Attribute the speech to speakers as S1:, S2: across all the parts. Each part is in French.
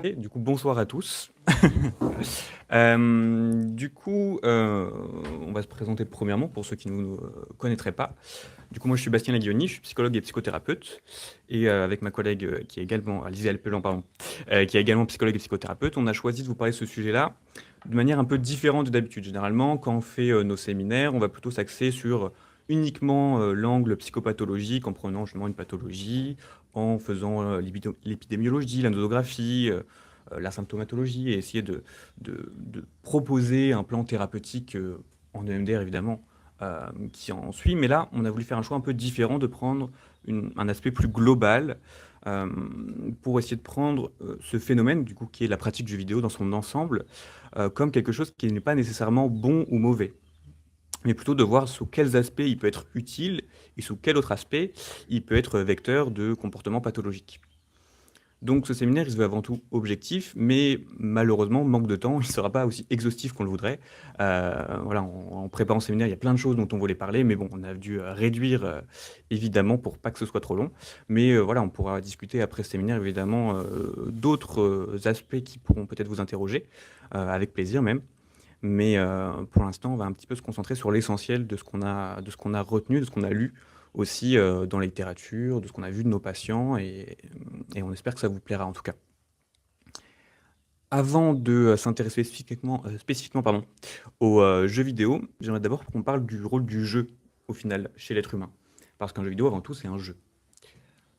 S1: Et du coup, bonsoir à tous. On va se présenter premièrement pour ceux qui ne nous connaîtraient pas. Du coup, moi, je suis Bastien Laguioni, je suis psychologue et psychothérapeute. Et avec ma collègue qui est également, Alizée Pellan, pardon, qui est également psychologue et psychothérapeute, on a choisi de vous parler de ce sujet-là de manière un peu différente de d'habitude. Généralement, quand on fait nos séminaires, on va plutôt s'axer sur uniquement l'angle psychopathologique, en prenant justement une pathologie, en faisant l'épidémiologie, la nosographie, la symptomatologie, et essayer de proposer un plan thérapeutique en EMDR évidemment, qui en suit. Mais là, on a voulu faire un choix un peu différent, de prendre un aspect plus global, euh, pour essayer de prendre ce phénomène, du coup, qui est la pratique du jeu vidéo dans son ensemble, comme quelque chose qui n'est pas nécessairement bon ou mauvais, mais plutôt de voir sous quels aspects il peut être utile et sous quel autre aspect il peut être vecteur de comportements pathologiques. Donc ce séminaire, il se veut avant tout objectif, mais malheureusement, manque de temps, il ne sera pas aussi exhaustif qu'on le voudrait. Voilà, en préparant ce séminaire, il y a plein de choses dont on voulait parler, mais bon, on a dû réduire, évidemment, pour pas que ce soit trop long. Mais voilà, on pourra discuter après ce séminaire, évidemment, d'autres aspects qui pourront peut-être vous interroger, avec plaisir même. Mais pour l'instant, on va un petit peu se concentrer sur l'essentiel de ce qu'on a retenu, de ce qu'on a lu aussi dans la littérature, de ce qu'on a vu de nos patients, et on espère que ça vous plaira en tout cas. Avant de s'intéresser spécifiquement pardon, aux jeux vidéo, j'aimerais d'abord qu'on parle du rôle du jeu au final chez l'être humain. Parce qu'un jeu vidéo, avant tout, c'est un jeu.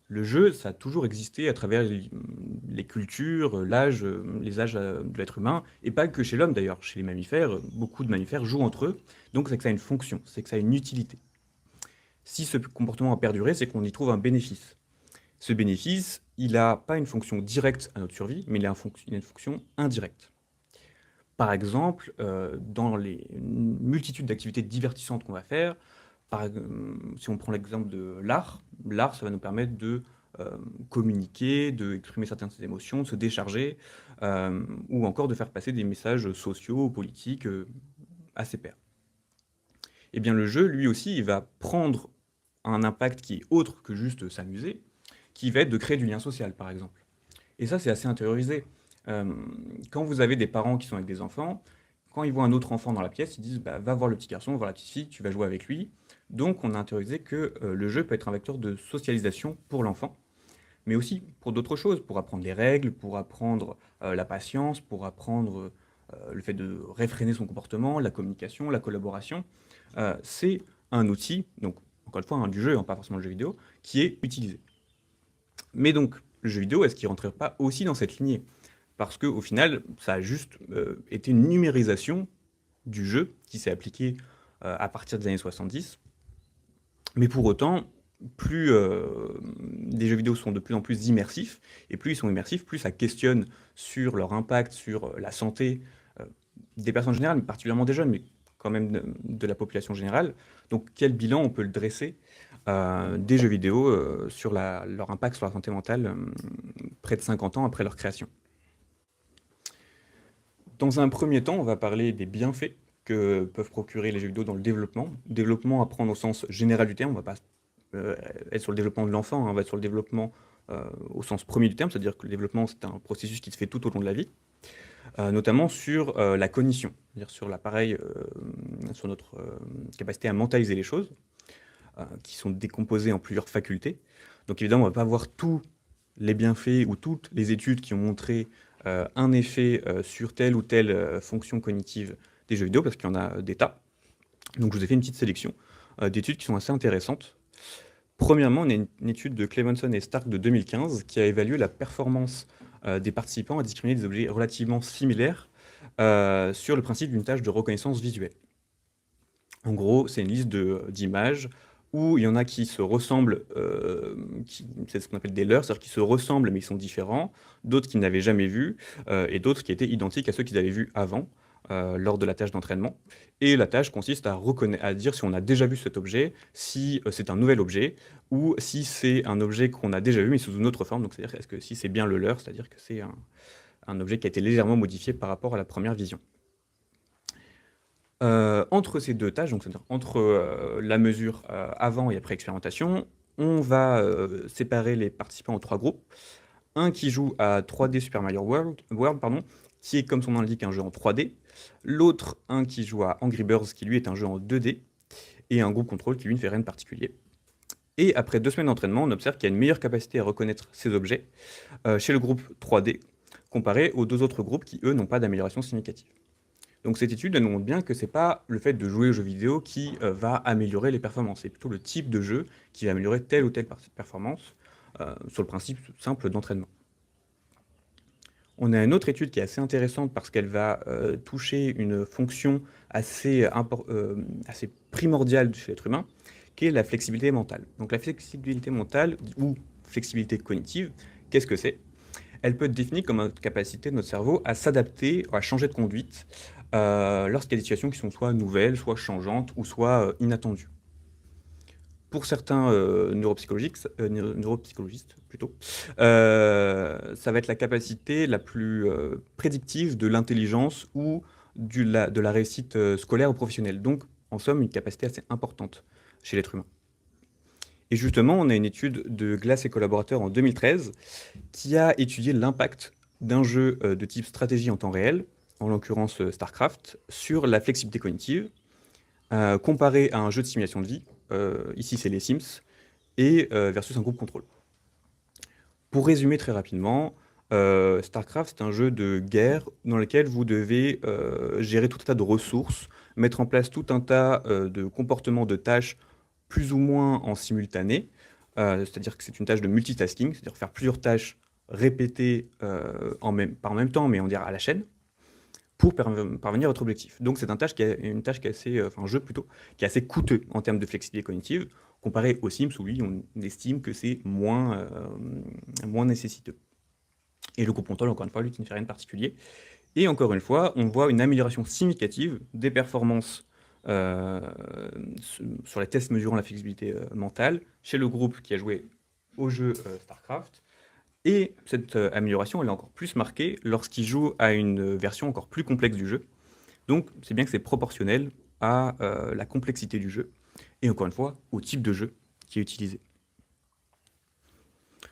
S1: Le jeu, ça a toujours existé à travers les cultures, les âges de l'être humain, et pas que chez l'homme d'ailleurs. Chez les mammifères, beaucoup de mammifères jouent entre eux, donc c'est que ça a une fonction, c'est que ça a une utilité. Si ce comportement a perduré, c'est qu'on y trouve un bénéfice. Ce bénéfice, il n'a pas une fonction directe à notre survie, mais il a une fonction indirecte. Par exemple, dans les multitudes d'activités divertissantes qu'on va faire, si on prend l'exemple de l'art, ça va nous permettre de communiquer, d'exprimer certaines de ses émotions, de se décharger, ou encore de faire passer des messages sociaux, politiques à ses pairs. Eh bien, le jeu, lui aussi, il va prendre un impact qui est autre que juste s'amuser, qui va être de créer du lien social, par exemple. Et ça, c'est assez intériorisé. Euh, Quand vous avez des parents qui sont avec des enfants, quand ils voient un autre enfant dans la pièce, ils disent bah, va voir le petit garçon, va voir la petite fille, tu vas jouer avec lui. Donc, on a intériorisé que le jeu peut être un vecteur de socialisation pour l'enfant, mais aussi pour d'autres choses, pour apprendre les règles, pour apprendre la patience, pour apprendre le fait de réfréner son comportement, la communication, la collaboration. C'est un outil, donc encore une fois, du jeu, hein, pas forcément le jeu vidéo, qui est utilisé. Mais donc, le jeu vidéo, est-ce qu'il ne rentrerait pas aussi dans cette lignée? Parce qu'au final, ça a juste été une numérisation du jeu qui s'est appliquée à partir des années 70. Mais pour autant, plus les jeux vidéo sont de plus en plus immersifs, et plus ils sont immersifs, plus ça questionne sur leur impact sur la santé euh, des personnes générales, mais particulièrement des jeunes, mais quand même de la population générale. Donc quel bilan on peut le dresser des jeux vidéo sur leur impact sur la santé mentale près de 50 ans après leur création? Dans un premier temps, on va parler des bienfaits que peuvent procurer les jeux vidéo dans le développement. Développement à prendre au sens général du terme, on va pas euh, être sur le développement de l'enfant, hein, on va être sur le développement au sens premier du terme, c'est-à-dire que le développement, c'est un processus qui se fait tout au long de la vie, notamment sur la cognition, c'est-à-dire sur l'appareil, sur notre capacité à mentaliser les choses, qui sont décomposées en plusieurs facultés. Donc évidemment, on ne va pas voir tous les bienfaits ou toutes les études qui ont montré un effet sur telle ou telle fonction cognitive des jeux vidéo, parce qu'il y en a des tas. Donc je vous ai fait une petite sélection d'études qui sont assez intéressantes. Premièrement, on a une étude de Clemenson et Stark de 2015 qui a évalué la performance des participants à discriminer des objets relativement similaires sur le principe d'une tâche de reconnaissance visuelle. En gros, c'est une liste d'images où il y en a qui se ressemblent, c'est ce qu'on appelle des leurres, c'est-à-dire qui se ressemblent mais ils sont différents, d'autres qu'ils n'avaient jamais vus, et d'autres qui étaient identiques à ceux qu'ils avaient vus avant, lors de la tâche d'entraînement. Et la tâche consiste à dire si on a déjà vu cet objet, si c'est un nouvel objet, ou si c'est un objet qu'on a déjà vu mais sous une autre forme. Donc c'est-à-dire est-ce que si c'est bien le leur, c'est-à-dire que c'est un objet qui a été légèrement modifié par rapport à la première vision. Entre ces deux tâches, donc c'est-à-dire entre la mesure avant et après expérimentation, on va séparer les participants en trois groupes. Un qui joue à 3D Super Mario World, pardon, qui est, comme son nom l'indique, un jeu en 3D. L'autre, un qui joue à Angry Birds, qui lui est un jeu en 2D. Et un groupe contrôle qui lui ne fait rien de particulier. Et après 2 semaines d'entraînement, on observe qu'il y a une meilleure capacité à reconnaître ces objets chez le groupe 3D, comparé aux 2 autres groupes qui, eux, n'ont pas d'amélioration significative. Donc cette étude elle nous montre bien que ce n'est pas le fait de jouer aux jeux vidéo qui va améliorer les performances, c'est plutôt le type de jeu qui va améliorer telle ou telle performance sur le principe simple d'entraînement. On a une autre étude qui est assez intéressante parce qu'elle va toucher une fonction assez primordiale chez l'être humain, qui est la flexibilité mentale. Donc la flexibilité mentale ou flexibilité cognitive, qu'est-ce que c'est? Elle peut être définie comme une capacité de notre cerveau à s'adapter, à changer de conduite lorsqu'il y a des situations qui sont soit nouvelles, soit changeantes ou soit inattendues. Pour certains neuropsychologistes plutôt, ça va être la capacité la plus prédictive de l'intelligence ou de la réussite scolaire ou professionnelle. Donc, en somme, une capacité assez importante chez l'être humain. Et justement, on a une étude de Glass et collaborateurs en 2013 qui a étudié l'impact d'un jeu de type stratégie en temps réel, en l'occurrence StarCraft, sur la flexibilité cognitive, comparé à un jeu de simulation de vie, ici c'est les Sims, et versus un groupe contrôle. Pour résumer très rapidement, StarCraft, c'est un jeu de guerre dans lequel vous devez gérer tout un tas de ressources, mettre en place tout un tas de comportements, de tâches plus ou moins en simultané, c'est-à-dire que c'est une tâche de multitasking, c'est-à-dire faire plusieurs tâches répétées pas en même temps, mais on dirait à la chaîne, pour parvenir à votre objectif. Donc c'est une tâche qui est assez, un jeu plutôt, qui est assez coûteux en termes de flexibilité cognitive, comparé aux Sims où lui, on estime que c'est moins nécessiteux. Et le groupe contrôle, encore une fois, lui qui ne fait rien de particulier. Et encore une fois, on voit une amélioration significative des performances sur les tests mesurant la flexibilité mentale chez le groupe qui a joué au jeu StarCraft. Et cette amélioration, elle est encore plus marquée lorsqu'il joue à une version encore plus complexe du jeu. Donc, c'est bien que c'est proportionnel à la complexité du jeu, et encore une fois, au type de jeu qui est utilisé.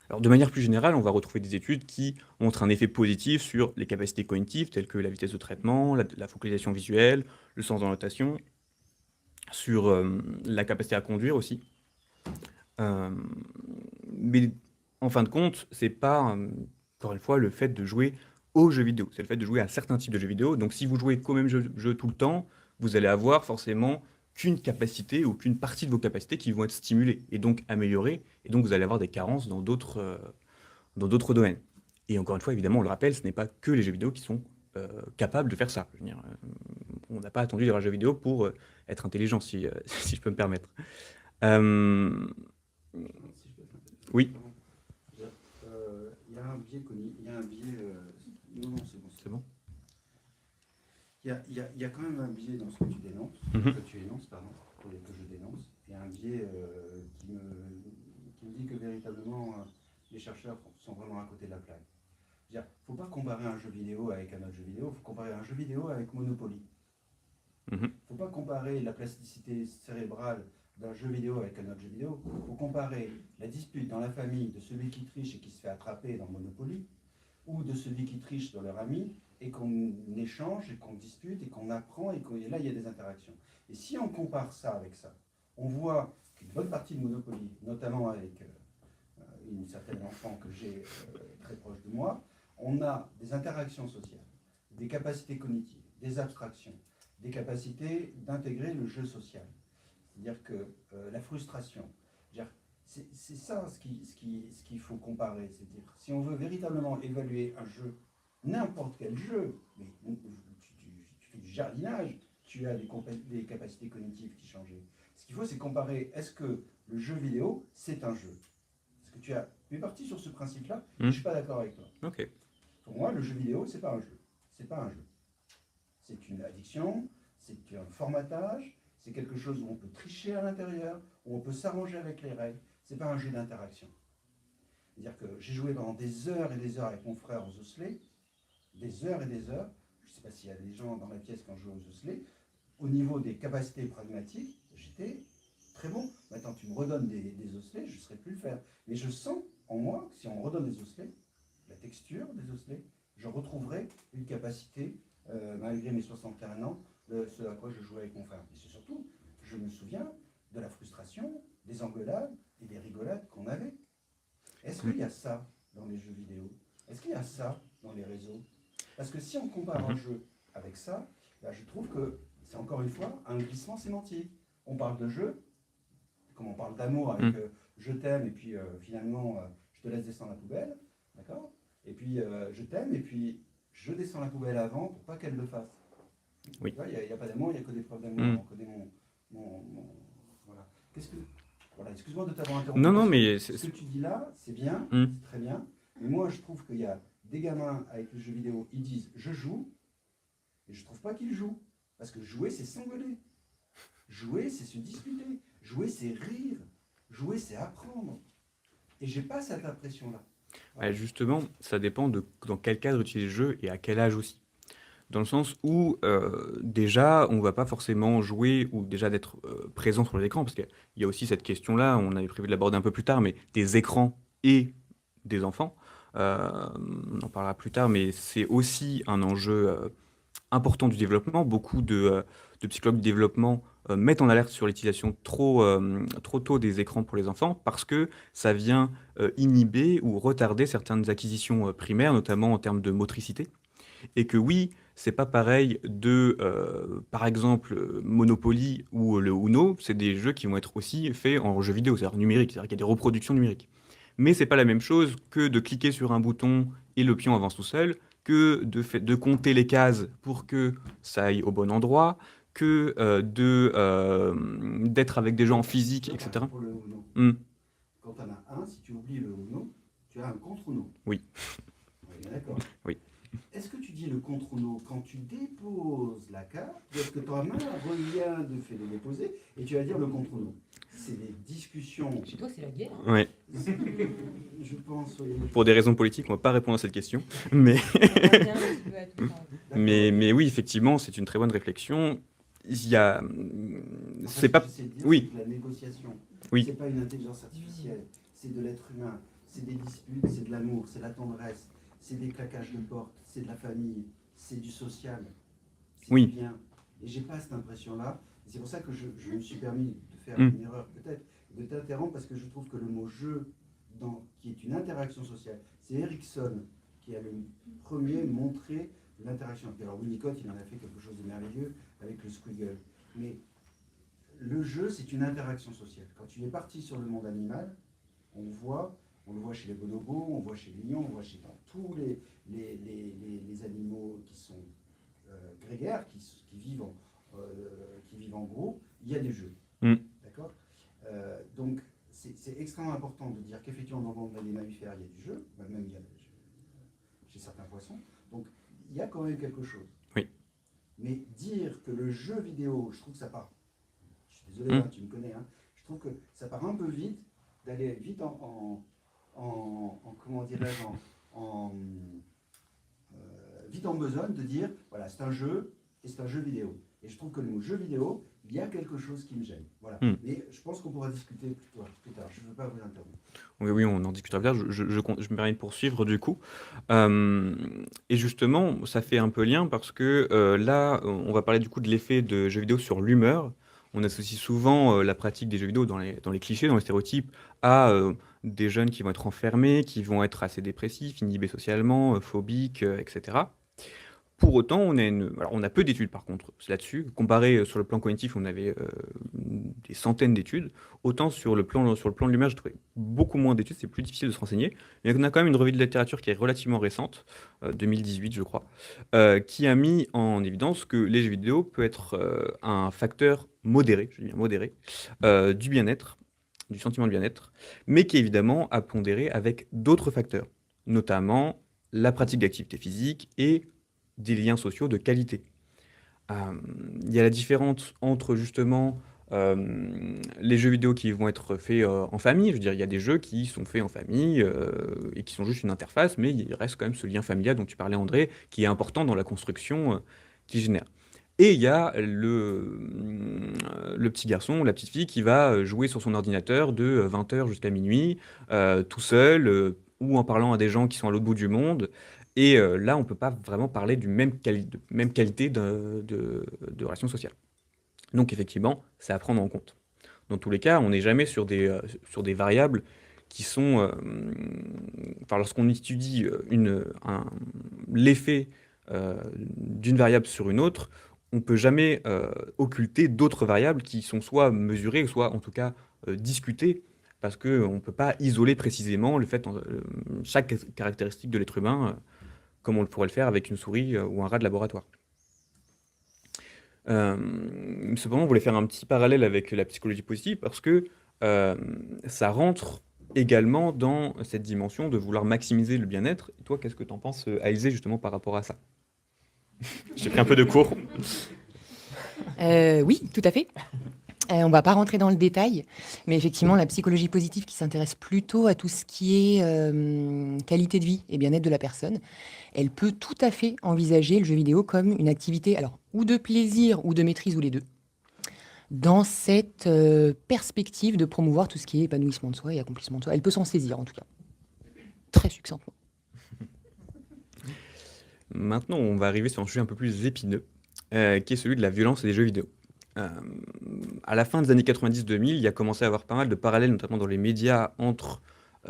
S1: Alors, de manière plus générale, on va retrouver des études qui montrent un effet positif sur les capacités cognitives, telles que la vitesse de traitement, la focalisation visuelle, le sens d'orientation, sur la capacité à conduire aussi. Mais en fin de compte, c'est pas, encore une fois, le fait de jouer aux jeux vidéo. C'est le fait de jouer à certains types de jeux vidéo. Donc si vous jouez qu'au même jeu tout le temps, vous allez avoir forcément qu'une capacité ou qu'une partie de vos capacités qui vont être stimulées et donc améliorées. Et donc vous allez avoir des carences dans d'autres domaines. Et encore une fois, évidemment, on le rappelle, ce n'est pas que les jeux vidéo qui sont capables de faire ça. Je veux dire, on n'a pas attendu les jeux vidéo pour être intelligent, si, si je peux me permettre. Euh,
S2: Si je peux faire
S1: oui,
S2: il y a un biais connu, il y a un biais. Non, c'est bon.
S1: c'est bon.
S2: Il y a quand même un biais dans ce que tu dénonces,
S1: Mhm.
S2: que tu énonces, pardon, que je dénonce. Il y a un biais qui me dit que véritablement les chercheurs sont vraiment à côté de la plaque. Il ne faut pas comparer un jeu vidéo avec un autre jeu vidéo, il faut comparer un jeu vidéo avec Monopoly. Il
S1: Mhm.
S2: ne faut pas comparer la plasticité cérébrale d'un jeu vidéo avec un autre jeu vidéo. Il faut comparer la dispute dans la famille de celui qui triche et qui se fait attraper dans Monopoly, ou de celui qui triche dans leur ami, et qu'on échange, et qu'on dispute, et qu'on apprend, et là, il y a des interactions. Et si on compare ça avec ça, on voit qu'une bonne partie de Monopoly, notamment avec une certaine enfant que j'ai très proche de moi, on a des interactions sociales, des capacités cognitives, des abstractions, des capacités d'intégrer le jeu social. C'est-à-dire que la frustration, c'est ça ce qu'il faut comparer. C'est-à-dire, si on veut véritablement évaluer un jeu, n'importe quel jeu, mais tu fais du jardinage, tu as des capacités cognitives qui changent. Ce qu'il faut, c'est comparer, est-ce que le jeu vidéo, c'est un jeu? Parce que tu es parti sur ce principe-là, et je ne suis pas d'accord avec toi.
S1: Ok.
S2: Pour moi, le jeu vidéo, c'est pas un jeu. C'est pas un jeu. C'est une addiction, c'est un formatage, c'est quelque chose où on peut tricher à l'intérieur, où on peut s'arranger avec les règles. C'est pas un jeu d'interaction. C'est-à-dire que j'ai joué pendant des heures et des heures avec mon frère aux osselets, des heures et des heures. Je ne sais pas s'il y a des gens dans la pièce quand je joue aux osselets. Au niveau des capacités pragmatiques, j'étais très bon. Maintenant, tu me redonnes des osselets, je ne saurais plus le faire. Mais je sens en moi que si on me redonne des osselets, la texture des osselets, je retrouverai une capacité, malgré mes 61 ans, ce à quoi je jouais avec mon frère. Et c'est surtout, je me souviens de la frustration, des engueulades et des rigolades qu'on avait. Est-ce qu'il y a ça dans les jeux vidéo? Est-ce qu'il y a ça dans les réseaux? Parce que si on compare un jeu avec ça, là, je trouve que c'est encore une fois un glissement sémantique. On parle de jeu, comme on parle d'amour avec je t'aime et puis finalement je te laisse descendre la poubelle, d'accord? Et puis je t'aime et puis je descends la poubelle avant pour pas qu'elle le fasse.
S1: Oui.
S2: Il n'y a pas d'amour, il n'y a que des preuves d'amour. On connaît voilà. Voilà, excuse-moi de t'avoir interrompu.
S1: Non, mais
S2: ce que tu dis là, c'est bien,
S1: Mm.
S2: c'est très bien. Mais moi, je trouve qu'il y a des gamins avec les jeux vidéo, ils disent je joue, et je trouve pas qu'ils jouent. Parce que jouer, c'est s'engueuler. Jouer, c'est se disputer. Jouer, c'est rire. Jouer, c'est apprendre. Et j'ai pas cette impression-là.
S1: Voilà. Justement, ça dépend de dans quel cadre utiliser le jeu et à quel âge aussi. Dans le sens où, déjà, on ne va pas forcément jouer ou déjà d'être présent sur l'écran, parce qu'il y a aussi cette question-là, on avait prévu de l'aborder un peu plus tard, mais des écrans et des enfants. On en parlera plus tard, mais c'est aussi un enjeu important du développement. Beaucoup de psychologues du développement mettent en alerte sur l'utilisation trop tôt des écrans pour les enfants, parce que ça vient inhiber ou retarder certaines acquisitions primaires, notamment en termes de motricité. Et que oui, c'est pas pareil par exemple, Monopoly ou le Uno, c'est des jeux qui vont être aussi faits en jeu vidéo, c'est-à-dire numérique, c'est-à-dire qu'il y a des reproductions numériques. Mais c'est pas la même chose que de cliquer sur un bouton et le pion avance tout seul, que de compter les cases pour que ça aille au bon endroit, que d'être avec des gens en physique, etc.
S2: Pour le Uno.
S1: Hmm.
S2: Quand tu en as un, si tu oublies le Uno, tu as un contre-Uno.
S1: Oui.
S2: On est d'accord.
S1: Oui.
S2: Est-ce que tu dis le contre-Uno quand tu déposes la carte, ou est-ce que ta main revient de fait le déposer et tu vas dire le contre-Uno? C'est des discussions.
S3: Chez toi, c'est la guerre.
S1: Ouais.
S2: Je pense.
S1: Pour des raisons politiques, on ne va pas répondre à cette question. Mais, mais oui, effectivement, c'est une très bonne réflexion. Il y a. C'est pas. Oui.
S2: La négociation.
S1: Oui.
S2: C'est pas une intelligence artificielle. C'est de l'être humain. C'est des disputes, c'est de l'amour, c'est la tendresse, c'est des claquages de porte, c'est de la famille, c'est du social. C'est
S1: Oui.
S2: du bien. Et j'ai pas cette impression-là. C'est pour ça que je me suis permis de faire une erreur peut-être, de t'interrompre parce que je trouve que le mot jeu, qui est une interaction sociale, c'est Erikson qui a le premier montré l'interaction. Alors Winnicott, il en a fait quelque chose de merveilleux avec le squiggle. Mais le jeu, c'est une interaction sociale. Quand tu es parti sur le monde animal, on le voit chez les bonobos, on le voit chez les lions, on le voit chez tous les animaux qui sont grégaires, qui vivent en groupe, il y a des jeux. D'accord. Donc, c'est extrêmement important de dire qu'effectivement, dans le monde des mammifères, il y a du jeu, même il y a chez certains poissons. Donc, il y a quand même quelque chose.
S1: Oui.
S2: Mais dire que le jeu vidéo, je trouve que ça part. Je suis désolé, hein, tu me connais, hein, je trouve que ça part un peu vite, d'aller vite en comment dirais-je, vite en besogne de dire, voilà, c'est un jeu et c'est un jeu vidéo. Et je trouve que le mot jeu vidéo, il y a quelque chose qui me gêne. Voilà. Mais je pense qu'on pourra discuter plus tard. Je ne veux pas vous interrompre.
S1: Oui, on en discutera plus tard. Je me permets de poursuivre du coup. Et justement, ça fait un peu lien parce que là, on va parler du coup de l'effet de jeux vidéo sur l'humeur. On associe souvent la pratique des jeux vidéo dans les clichés, dans les stéréotypes, à des jeunes qui vont être enfermés, qui vont être assez dépressifs, inhibés socialement, phobiques, etc. Pour autant, on a peu d'études par contre là-dessus. Comparé sur le plan cognitif, on avait des centaines d'études. Autant sur le plan de l'image, je trouvais beaucoup moins d'études, c'est plus difficile de se renseigner. Mais on a quand même une revue de littérature qui est relativement récente, 2018 je crois, qui a mis en évidence que les jeux vidéo peuvent être un facteur modéré, je dis bien modéré, du bien-être, du sentiment de bien-être, mais qui est évidemment à pondérer avec d'autres facteurs, notamment la pratique d'activité physique et des liens sociaux de qualité. Il y a la différence entre justement les jeux vidéo qui vont être faits en famille. Je veux dire, il y a des jeux qui sont faits en famille et qui sont juste une interface, mais il reste quand même ce lien familial dont tu parlais, André, qui est important dans la construction qu'il génère. Et il y a le petit garçon ou la petite fille qui va jouer sur son ordinateur de 20h jusqu'à minuit, tout seul, ou en parlant à des gens qui sont à l'autre bout du monde. Et là, on ne peut pas vraiment parler de même qualité de relation sociale. Donc effectivement, c'est à prendre en compte. Dans tous les cas, on n'est jamais sur des variables qui sont... enfin, lorsqu'on étudie l'effet d'une variable sur une autre, on ne peut jamais occulter d'autres variables qui sont soit mesurées, soit en tout cas discutées, parce qu'on ne peut pas isoler précisément chaque caractéristique de l'être humain, comme on le pourrait le faire avec une souris ou un rat de laboratoire. Cependant, on voulait faire un petit parallèle avec la psychologie positive parce que ça rentre également dans cette dimension de vouloir maximiser le bien-être. Et toi, qu'est-ce que tu en penses, Alizé, justement par rapport à ça? J'ai pris un peu de cours.
S3: Oui, tout à fait. On va pas rentrer dans le détail, mais effectivement, la psychologie positive qui s'intéresse plutôt à tout ce qui est qualité de vie et bien-être de la personne, elle peut tout à fait envisager le jeu vidéo comme une activité, alors, ou de plaisir ou de maîtrise, ou les deux, dans cette perspective de promouvoir tout ce qui est épanouissement de soi et accomplissement de soi. Elle peut s'en saisir, en tout cas, très succinctement.
S1: Maintenant, on va arriver sur un sujet un peu plus épineux, qui est celui de la violence et des jeux vidéo. Euh, à la fin des années 90-2000, il y a commencé à avoir pas mal de parallèles, notamment dans les médias, entre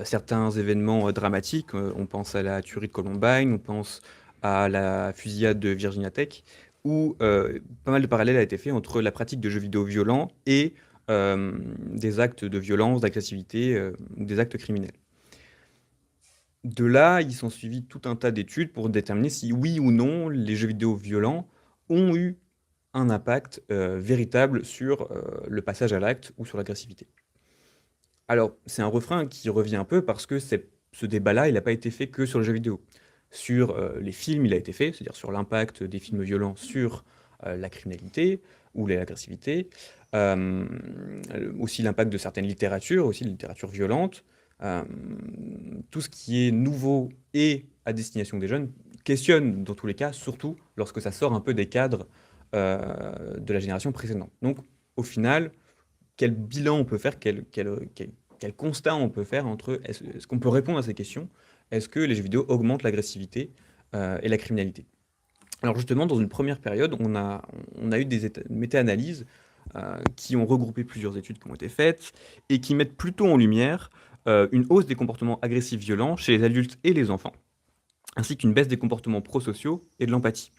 S1: certains événements dramatiques. On pense à la tuerie de Columbine, on pense à la fusillade de Virginia Tech, où pas mal de parallèles a été fait entre la pratique de jeux vidéo violents et des actes de violence, d'agressivité, ou des actes criminels. De là, il s'en suivit tout un tas d'études pour déterminer si oui ou non les jeux vidéo violents ont eu un impact véritable sur le passage à l'acte ou sur l'agressivité. Alors, c'est un refrain qui revient un peu parce que ce débat-là, il n'a pas été fait que sur le jeu vidéo. Sur les films, il a été fait, c'est-à-dire sur l'impact des films violents sur la criminalité ou l'agressivité. Euh, Aussi l'impact de certaines littératures, aussi de littérature violente. Euh, tout ce qui est nouveau et à destination des jeunes questionne dans tous les cas, surtout lorsque ça sort un peu des cadres de la génération précédente. Donc, au final, quel bilan on peut faire, quel constat on peut faire entre est-ce qu'on peut répondre à ces questions? Est-ce que les jeux vidéo augmentent l'agressivité et la criminalité? Alors justement, dans une première période, on a eu des méta-analyses qui ont regroupé plusieurs études qui ont été faites et qui mettent plutôt en lumière une hausse des comportements agressifs violents chez les adultes et les enfants, ainsi qu'une baisse des comportements prosociaux et de l'empathie.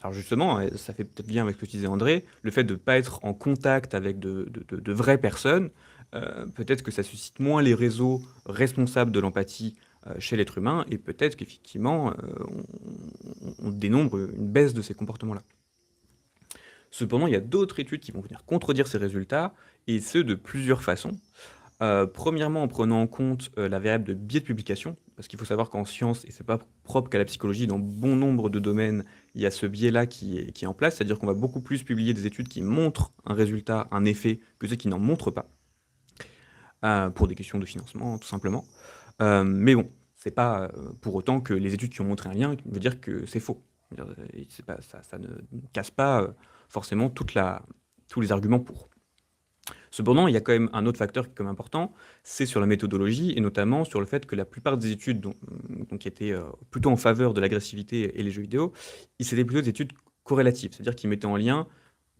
S1: Alors justement, ça fait peut-être lien avec ce que tu disais André, le fait de ne pas être en contact avec de vraies personnes, peut-être que ça suscite moins les réseaux responsables de l'empathie chez l'être humain, et peut-être qu'effectivement, on dénombre une baisse de ces comportements-là. Cependant, il y a d'autres études qui vont venir contredire ces résultats, et ce de plusieurs façons. Premièrement, en prenant en compte la variable de biais de publication, parce qu'il faut savoir qu'en science, et c'est pas propre qu'à la psychologie, dans bon nombre de domaines, il y a ce biais-là qui est en place, c'est-à-dire qu'on va beaucoup plus publier des études qui montrent un résultat, un effet, que ceux qui n'en montrent pas, pour des questions de financement, tout simplement. Mais bon, c'est pas pour autant que les études qui ont montré un lien veut dire que c'est faux. C'est pas, ça ne casse pas forcément tous les arguments pour. Cependant, il y a quand même un autre facteur qui est quand même important, c'est sur la méthodologie et notamment sur le fait que la plupart des études donc, qui étaient plutôt en faveur de l'agressivité et les jeux vidéo, c'était plutôt des études corrélatives, c'est-à-dire qu'ils mettaient en lien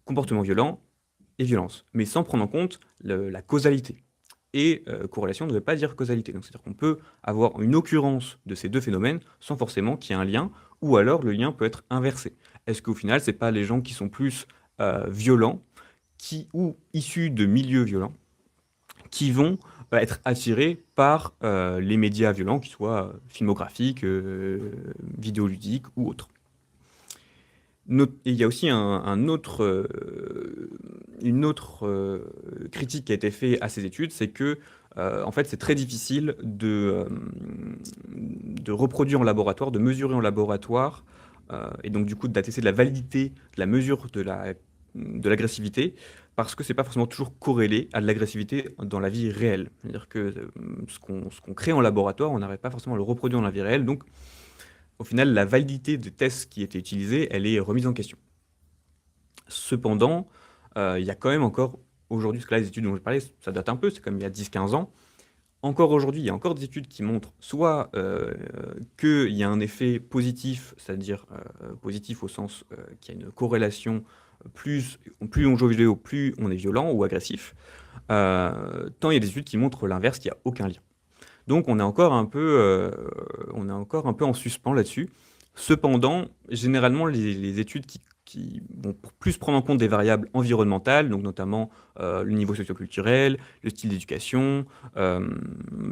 S1: comportement violent et violence, mais sans prendre en compte la causalité. Et corrélation ne veut pas dire causalité, donc c'est-à-dire qu'on peut avoir une occurrence de ces deux phénomènes sans forcément qu'il y ait un lien, ou alors le lien peut être inversé. Est-ce qu'au final, c'est pas les gens qui sont plus violents ou issus de milieux violents qui vont être attirés par les médias violents, qu'ils soient filmographiques, vidéoludiques ou autres. Et il y a aussi une autre critique qui a été faite à ces études, c'est que en fait, c'est très difficile de reproduire en laboratoire, de mesurer en laboratoire, et donc du coup d'attester de la validité de la mesure de l'agressivité, parce que c'est pas forcément toujours corrélé à de l'agressivité dans la vie réelle. C'est-à-dire que ce qu'on crée en laboratoire, on n'arrive pas forcément à le reproduire dans la vie réelle, donc au final, la validité des tests qui étaient utilisés, elle est remise en question. Cependant, il y a quand même encore, aujourd'hui, parce que là, les études dont je parlais, ça date un peu, c'est comme il y a 10-15 ans, encore aujourd'hui, il y a encore des études qui montrent soit qu'il y a un effet positif, c'est-à-dire positif au sens qu'il y a une corrélation, plus on joue aux vidéos, plus on est violent ou agressif, tant il y a des études qui montrent l'inverse, qu'il n'y a aucun lien. Donc on est encore un peu, en suspens là-dessus. Cependant, généralement, les études qui vont plus prendre en compte des variables environnementales, donc notamment le niveau socioculturel, le style d'éducation,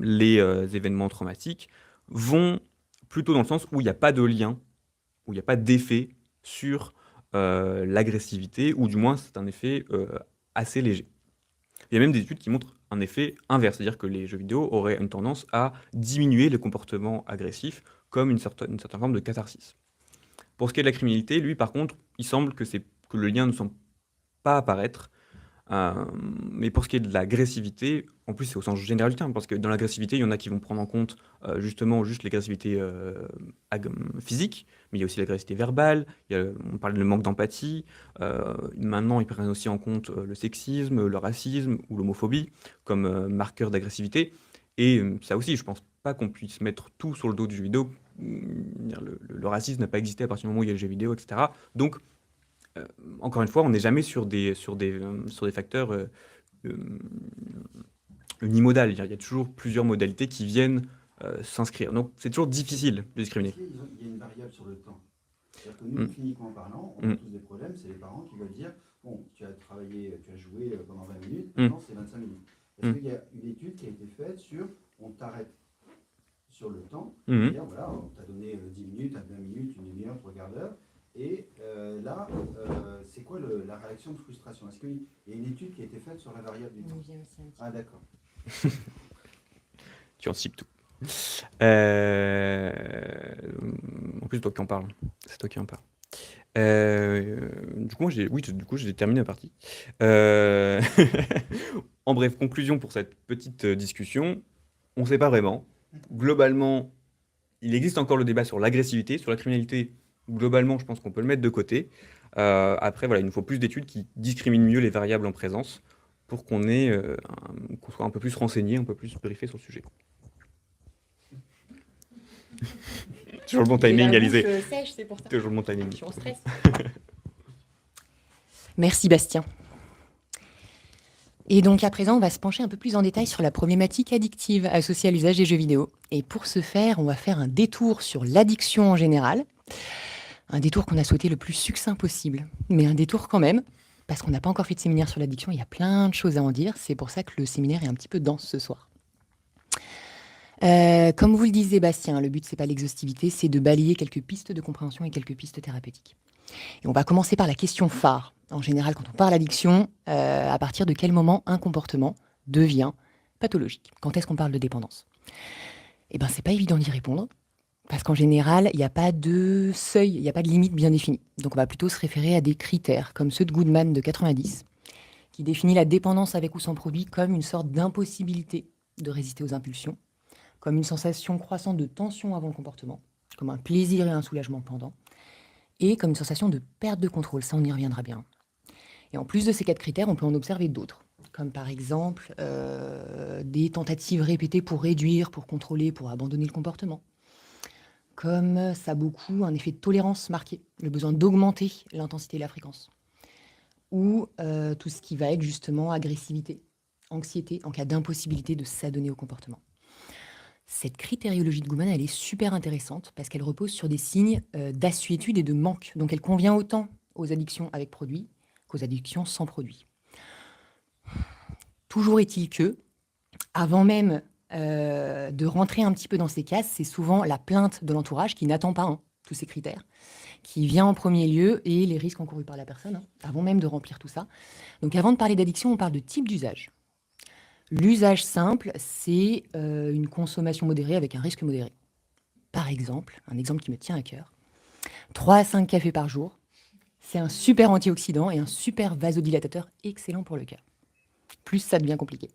S1: les événements traumatiques, vont plutôt dans le sens où il n'y a pas de lien, où il n'y a pas d'effet sur l'agressivité, ou du moins c'est un effet assez léger. Il y a même des études qui montrent un effet inverse, c'est-à-dire que les jeux vidéo auraient une tendance à diminuer les comportements agressifs comme une certaine forme de catharsis. Pour ce qui est de la criminalité, lui, par contre, il semble que le lien ne semble pas apparaître. Mais pour ce qui est de l'agressivité, en plus c'est au sens général du terme, parce que dans l'agressivité, il y en a qui vont prendre en compte justement juste l'agressivité physique, mais il y a aussi l'agressivité verbale, on parle de manque d'empathie, maintenant ils prennent aussi en compte le sexisme, le racisme ou l'homophobie comme marqueur d'agressivité, et ça aussi, je pense pas qu'on puisse mettre tout sur le dos du jeu vidéo. Le racisme n'a pas existé à partir du moment où il y a le jeu vidéo, etc. Donc, encore une fois, on n'est jamais sur des facteurs unimodales. Il y a toujours plusieurs modalités qui viennent s'inscrire. Donc, c'est toujours difficile de discriminer.
S2: Est-ce qu'il y a une variable sur le temps? C'est-à-dire que nous, cliniquement parlant, on a tous des problèmes. C'est les parents qui veulent dire, bon, tu as travaillé, tu as joué pendant 20 minutes, maintenant c'est 25 minutes. Est-ce qu'il y a une étude qui a été faite sur, on t'arrête sur le temps, c'est-à-dire, voilà, on t'a donné 10 minutes, 20 minutes, une demi-heure, 3 quarts d'heure, et là, c'est quoi la réaction de frustration? Est-ce qu'il y a une étude qui a été faite sur la variable du temps? Ah, d'accord.
S1: Tu anticipes tout. En plus, c'est toi qui en parle. C'est toi qui en parle. Du coup, j'ai terminé la partie. En bref, conclusion pour cette petite discussion, on ne sait pas vraiment. Globalement, il existe encore le débat sur l'agressivité, sur la criminalité. Globalement, je pense qu'on peut le mettre de côté. Après, voilà, il nous faut plus d'études qui discriminent mieux les variables en présence pour qu'on soit un peu plus renseigné, un peu plus briefé sur le sujet. Toujours le bon timing, Alizé.
S3: Sèche, c'est pour ça.
S1: Toujours le bon timing.
S3: Je suis en stress. Merci Bastien. Et donc à présent, on va se pencher un peu plus en détail sur la problématique addictive associée à l'usage des jeux vidéo. Et pour ce faire, on va faire un détour sur l'addiction en général. Un détour qu'on a souhaité le plus succinct possible. Mais un détour quand même, parce qu'on n'a pas encore fait de séminaire sur l'addiction, il y a plein de choses à en dire. C'est pour ça que le séminaire est un petit peu dense ce soir. Comme vous le disait Bastien, le but, c'est pas l'exhaustivité, c'est de balayer quelques pistes de compréhension et quelques pistes thérapeutiques. Et on va commencer par la question phare. En général, quand on parle d'addiction, à partir de quel moment un comportement devient pathologique? Quand est-ce qu'on parle de dépendance? Eh bien, c'est pas évident d'y répondre, parce qu'en général, il n'y a pas de seuil, il n'y a pas de limite bien définie. Donc on va plutôt se référer à des critères, comme ceux de Goodman de 90, qui définit la dépendance avec ou sans produit comme une sorte d'impossibilité de résister aux impulsions, comme une sensation croissante de tension avant le comportement, comme un plaisir et un soulagement pendant, et comme une sensation de perte de contrôle. Ça, on y reviendra bien. Et en plus de ces 4 critères, on peut en observer d'autres, comme par exemple des tentatives répétées pour réduire, pour contrôler, pour abandonner le comportement. Comme ça a beaucoup un effet de tolérance marqué, le besoin d'augmenter l'intensité et la fréquence. Ou tout ce qui va être justement agressivité, anxiété, en cas d'impossibilité de s'adonner au comportement. Cette critériologie de Goodman, elle est super intéressante parce qu'elle repose sur des signes d'assuétude et de manque. Donc elle convient autant aux addictions avec produit qu'aux addictions sans produit. Toujours est-il que, avant même de rentrer un petit peu dans ces cases, c'est souvent la plainte de l'entourage qui n'attend pas tous ces critères, qui vient en premier lieu, et les risques encourus par la personne, avant même de remplir tout ça. Donc avant de parler d'addiction, on parle de type d'usage. L'usage simple, c'est une consommation modérée avec un risque modéré. Par exemple, un exemple qui me tient à cœur, 3 à 5 cafés par jour, c'est un super antioxydant et un super vasodilatateur excellent pour le cœur. Plus ça devient compliqué.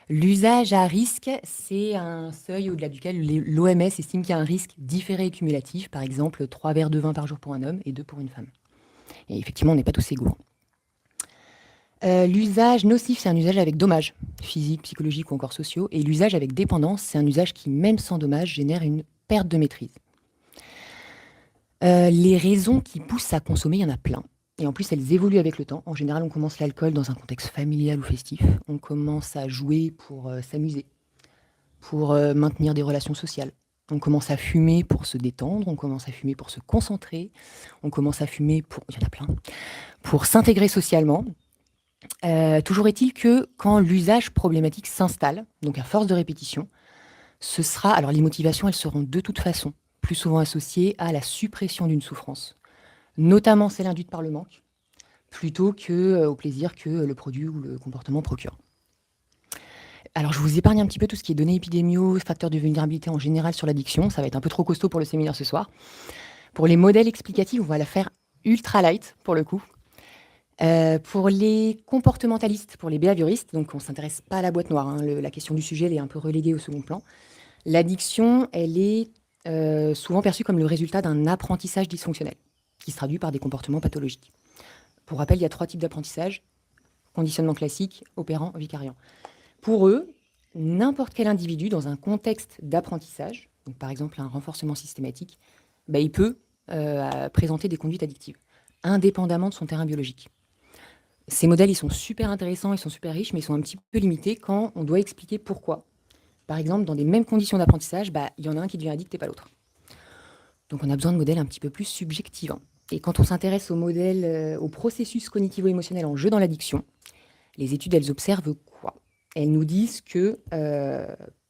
S3: L'usage à risque, c'est un seuil au-delà duquel l'OMS estime qu'il y a un risque différé et cumulatif, par exemple 3 verres de vin par jour pour un homme et 2 pour une femme. Et effectivement, on n'est pas tous égaux. L'usage nocif, c'est un usage avec dommages physiques, psychologiques ou encore sociaux. Et l'usage avec dépendance, c'est un usage qui, même sans dommage, génère une perte de maîtrise. Les raisons qui poussent à consommer, il y en a plein. Et en plus, elles évoluent avec le temps. En général, on commence l'alcool dans un contexte familial ou festif. On commence à jouer pour s'amuser, pour maintenir des relations sociales. On commence à fumer pour se détendre, on commence à fumer pour se concentrer, on commence à fumer pour, il y en a plein, pour s'intégrer socialement. Toujours est-il que quand l'usage problématique s'installe, donc à force de répétition, ce sera, alors les motivations, elles seront de toute façon plus souvent associées à la suppression d'une souffrance, notamment celle induite par le manque, plutôt qu'au plaisir que le produit ou le comportement procure. Alors je vous épargne un petit peu tout ce qui est données épidémiaux, facteurs de vulnérabilité en général sur l'addiction, ça va être un peu trop costaud pour le séminaire ce soir. Pour les modèles explicatifs, on va la faire ultra light pour le coup. Pour les comportementalistes, pour les behavioristes, donc on ne s'intéresse pas à la boîte noire, hein, la question du sujet elle est un peu reléguée au second plan. L'addiction, elle est souvent perçue comme le résultat d'un apprentissage dysfonctionnel, qui se traduit par des comportements pathologiques. Pour rappel, il y a 3 types d'apprentissage: conditionnement classique, opérant, vicariant. Pour eux, n'importe quel individu dans un contexte d'apprentissage, donc par exemple un renforcement systématique, il peut présenter des conduites addictives, indépendamment de son terrain biologique. Ces modèles, ils sont super intéressants, ils sont super riches, mais ils sont un petit peu limités quand on doit expliquer pourquoi. Par exemple, dans des mêmes conditions d'apprentissage, il y en a un qui devient addict et pas l'autre. Donc on a besoin de modèles un petit peu plus subjectifs. Et quand on s'intéresse aux modèles, au processus cognitivo-émotionnel en jeu dans l'addiction, les études, elles observent quoi? Elles nous disent que,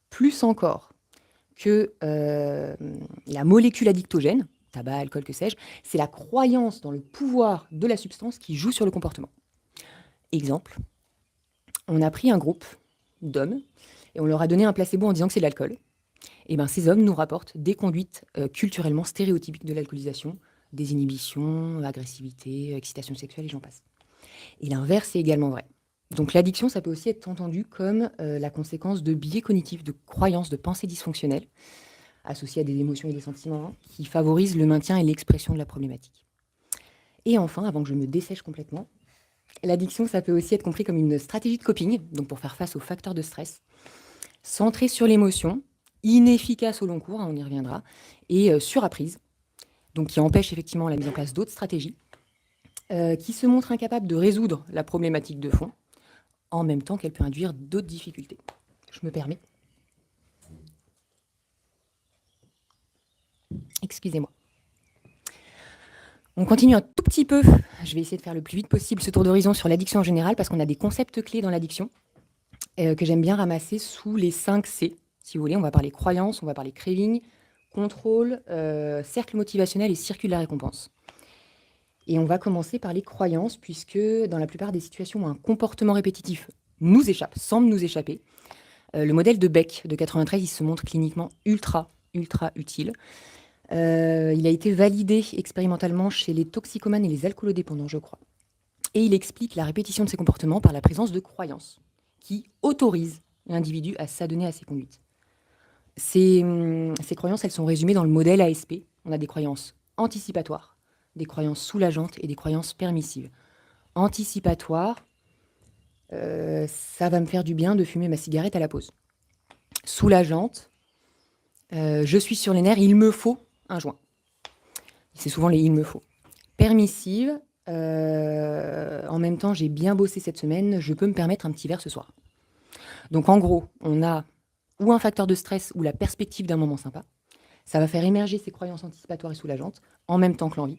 S3: plus encore que la molécule addictogène, tabac, alcool, que sais-je, c'est la croyance dans le pouvoir de la substance qui joue sur le comportement. Exemple, on a pris un groupe d'hommes et on leur a donné un placebo en disant que c'est de l'alcool. Et ces hommes nous rapportent des conduites culturellement stéréotypiques de l'alcoolisation, désinhibition, agressivité, excitation sexuelle et j'en passe. Et l'inverse est également vrai. Donc l'addiction, ça peut aussi être entendu comme la conséquence de biais cognitifs, de croyances, de pensées dysfonctionnelles, associées à des émotions et des sentiments, qui favorisent le maintien et l'expression de la problématique. Et enfin, avant que je me dessèche complètement, l'addiction, ça peut aussi être compris comme une stratégie de coping, donc pour faire face aux facteurs de stress, centrée sur l'émotion, inefficace au long cours, on y reviendra, et surapprise, donc qui empêche effectivement la mise en place d'autres stratégies, qui se montre incapable de résoudre la problématique de fond, en même temps qu'elle peut induire d'autres difficultés. Je me permets. Excusez-moi. On continue un tout petit peu. Je vais essayer de faire le plus vite possible ce tour d'horizon sur l'addiction en général, parce qu'on a des concepts clés dans l'addiction que j'aime bien ramasser sous les 5 C. Si vous voulez, on va parler croyance, on va parler craving, contrôle, cercle motivationnel et circuit de la récompense. Et on va commencer par les croyances, puisque dans la plupart des situations où un comportement répétitif nous échappe, semble nous échapper, le modèle de Beck de 93, il se montre cliniquement ultra utile. Il a été validé expérimentalement chez les toxicomanes et les alcoolodépendants, je crois. Et il explique la répétition de ces comportements par la présence de croyances qui autorisent l'individu à s'adonner à ces conduites. Ces croyances, elles sont résumées dans le modèle ASP. On a des croyances anticipatoires, des croyances soulageantes et des croyances permissives. Anticipatoires, ça va me faire du bien de fumer ma cigarette à la pause. Soulageante, je suis sur les nerfs, il me faut un joint. C'est souvent les « il me faut ». Permissive, en même temps, j'ai bien bossé cette semaine, je peux me permettre un petit verre ce soir. Donc en gros, on a ou un facteur de stress ou la perspective d'un moment sympa. Ça va faire émerger ces croyances anticipatoires et soulageantes en même temps que l'envie.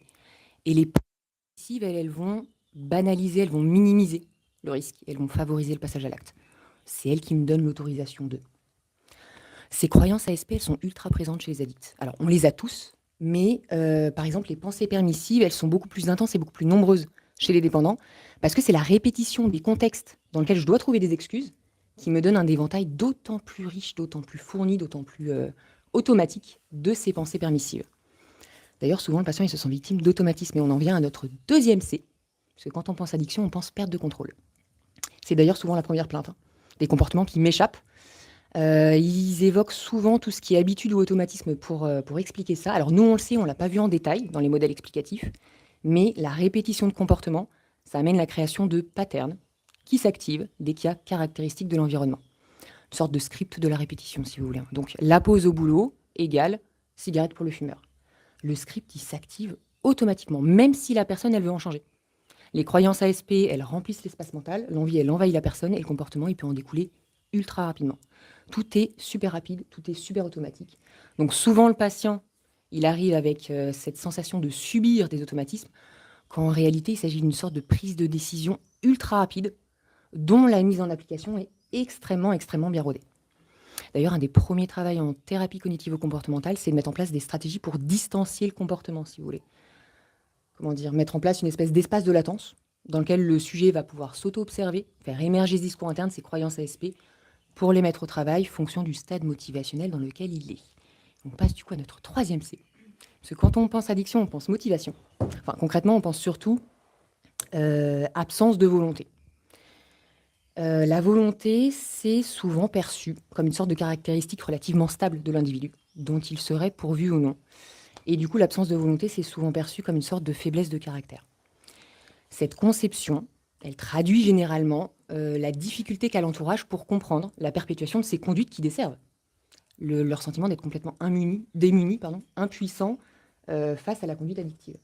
S3: Et les permissives, elles vont banaliser, elles vont minimiser le risque, elles vont favoriser le passage à l'acte. C'est elles qui me donnent l'autorisation de. Ces croyances ASP, elles sont ultra présentes chez les addicts. Alors, on les a tous, mais par exemple, les pensées permissives, elles sont beaucoup plus intenses et beaucoup plus nombreuses chez les dépendants, parce que c'est la répétition des contextes dans lesquels je dois trouver des excuses qui me donne un éventail d'autant plus riche, d'autant plus fourni, d'autant plus automatique de ces pensées permissives. D'ailleurs, souvent, le patient il se sent victime d'automatisme, et on en vient à notre deuxième C, parce que quand on pense addiction, on pense perte de contrôle. C'est d'ailleurs souvent la première plainte, des comportements qui m'échappent. Ils évoquent souvent tout ce qui est habitude ou automatisme pour expliquer ça. Alors nous, on le sait, on ne l'a pas vu en détail dans les modèles explicatifs, mais la répétition de comportements, ça amène la création de patterns qui s'active dès qu'il y a caractéristique de l'environnement. Une sorte de script de la répétition, si vous voulez. Donc, la pause au boulot égale cigarette pour le fumeur. Le script, il s'active automatiquement, même si la personne, elle veut en changer. Les croyances ASP, elles remplissent l'espace mental, l'envie, elle envahit la personne, et le comportement, il peut en découler ultra rapidement. Tout est super rapide, tout est super automatique. Donc souvent, le patient, il arrive avec cette sensation de subir des automatismes, quand en réalité, il s'agit d'une sorte de prise de décision ultra rapide, dont la mise en application est extrêmement, extrêmement bien rodée. D'ailleurs, un des premiers travaux en thérapie cognitivo-comportementale, c'est de mettre en place des stratégies pour distancier le comportement, si vous voulez. Comment dire, mettre en place une espèce d'espace de latence dans lequel le sujet va pouvoir s'auto-observer, faire émerger ce discours interne, ses croyances ASP, pour les mettre au travail, fonction du stade motivationnel dans lequel il est. On passe du coup à notre 3e C. Parce que quand on pense addiction, on pense motivation. Enfin, concrètement, on pense surtout absence de volonté. La volonté, c'est souvent perçu comme une sorte de caractéristique relativement stable de l'individu, dont il serait pourvu ou non. Et du coup, l'absence de volonté, c'est souvent perçu comme une sorte de faiblesse de caractère. Cette conception, elle traduit généralement la difficulté qu'a l'entourage pour comprendre la perpétuation de ces conduites qui desservent. Leur sentiment d'être complètement démunis, impuissants face à la conduite addictive.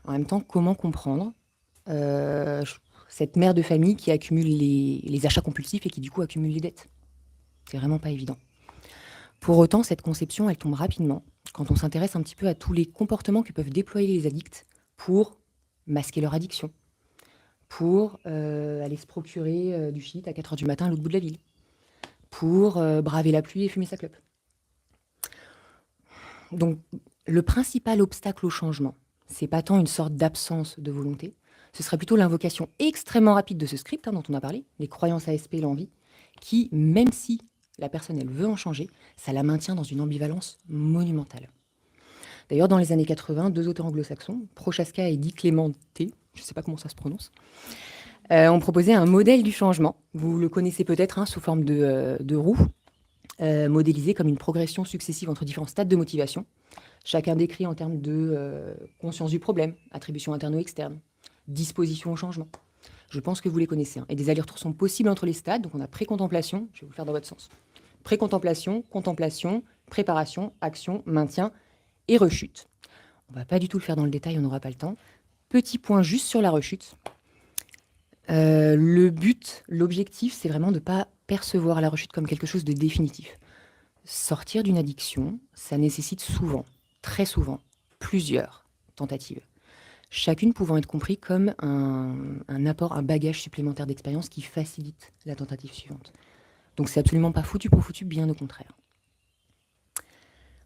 S3: En même temps, comment comprendre cette mère de famille qui accumule les achats compulsifs et qui du coup accumule les dettes? C'est vraiment pas évident. Pour autant, cette conception, elle tombe rapidement quand on s'intéresse un petit peu à tous les comportements que peuvent déployer les addicts pour masquer leur addiction, pour aller se procurer du shit à 4h du matin à l'autre bout de la ville, pour braver la pluie et fumer sa clope. Donc, le principal obstacle au changement, c'est pas tant une sorte d'absence de volonté, ce serait plutôt l'invocation extrêmement rapide de ce script dont on a parlé, les croyances ASP, l'envie, qui, même si la personne, elle veut en changer, ça la maintient dans une ambivalence monumentale. D'ailleurs, dans les années 80, 2 auteurs anglo-saxons, Prochaska et Dick Clement, je ne sais pas comment ça se prononce, ont proposé un modèle du changement. Vous le connaissez peut-être sous forme de roue, modélisé comme une progression successive entre différents stades de motivation, chacun décrit en termes de conscience du problème, attribution interne ou externe, disposition au changement. Je pense que vous les connaissez. Et des allers-retours sont possibles entre les stades. Donc on a pré-contemplation, je vais vous le faire dans votre sens. Pré-contemplation, contemplation, préparation, action, maintien et rechute. On ne va pas du tout le faire dans le détail, on n'aura pas le temps. Petit point juste sur la rechute. Le but, l'objectif, c'est vraiment de ne pas percevoir la rechute comme quelque chose de définitif. Sortir d'une addiction, ça nécessite souvent, très souvent, plusieurs tentatives. Chacune pouvant être compris comme un apport, un bagage supplémentaire d'expérience qui facilite la tentative suivante. Donc c'est absolument pas foutu pour foutu, bien au contraire.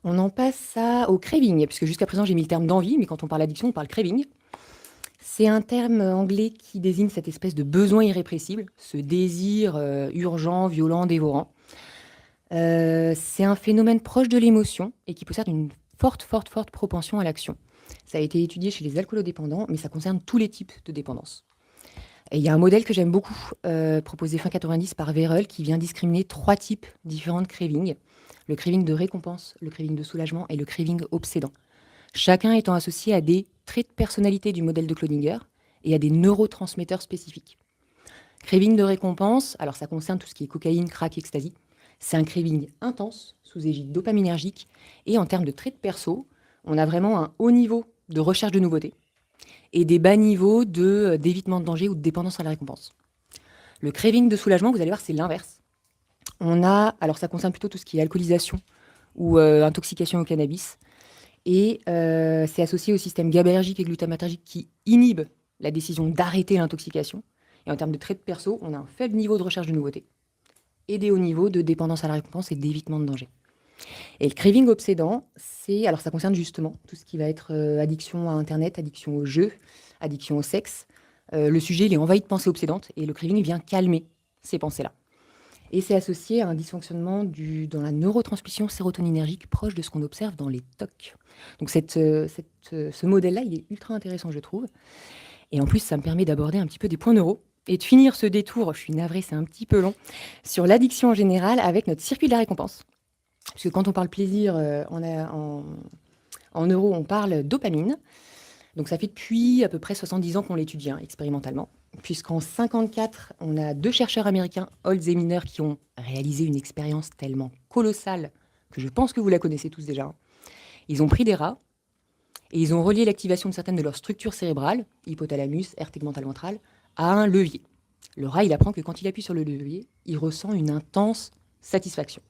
S3: On en passe au craving, puisque jusqu'à présent j'ai mis le terme d'envie, mais quand on parle d'addiction, on parle craving. C'est un terme anglais qui désigne cette espèce de besoin irrépressible, ce désir urgent, violent, dévorant. C'est un phénomène proche de l'émotion et qui possède une forte propension à l'action. Ça a été étudié chez les alcoolodépendants, mais ça concerne tous les types de dépendance. Et il y a un modèle que j'aime beaucoup, proposé fin 90 par Verheul, qui vient discriminer 3 types différents de craving. Le craving de récompense, le craving de soulagement et le craving obsédant. Chacun étant associé à des traits de personnalité du modèle de Cloninger et à des neurotransmetteurs spécifiques. Craving de récompense, alors ça concerne tout ce qui est cocaïne, crack, ecstasy. C'est un craving intense, sous égide dopaminergique. Et en termes de traits de perso, on a vraiment un haut niveau de recherche de nouveautés et des bas niveaux d'évitement de danger ou de dépendance à la récompense. Le craving de soulagement, vous allez voir, c'est l'inverse. Alors ça concerne plutôt tout ce qui est alcoolisation ou intoxication au cannabis. Et c'est associé au système GABAergique et glutamatergique qui inhibe la décision d'arrêter l'intoxication. Et en termes de traits de perso, on a un faible niveau de recherche de nouveautés et des hauts niveaux de dépendance à la récompense et d'évitement de danger. Et le craving obsédant, alors ça concerne justement tout ce qui va être addiction à Internet, addiction aux jeux, addiction au sexe. Le sujet, il est envahi de pensées obsédantes et le craving vient calmer ces pensées-là. Et c'est associé à un dysfonctionnement dans la neurotransmission sérotoninergique proche de ce qu'on observe dans les TOC. Donc ce modèle-là, il est ultra intéressant, je trouve. Et en plus, ça me permet d'aborder un petit peu des points neuro et de finir ce détour, je suis navrée, c'est un petit peu long, sur l'addiction en général avec notre circuit de la récompense. Parce que quand on parle plaisir en neuro, on parle dopamine. Donc ça fait depuis à peu près 70 ans qu'on l'étudie expérimentalement. puisqu'en 54, on a 2 chercheurs américains, Holtz et Miner, qui ont réalisé une expérience tellement colossale que je pense que vous la connaissez tous déjà. Ils ont pris des rats et ils ont relié l'activation de certaines de leurs structures cérébrales, hypothalamus, aire tegmentale ventrale, à un levier. Le rat, il apprend que quand il appuie sur le levier, il ressent une intense satisfaction.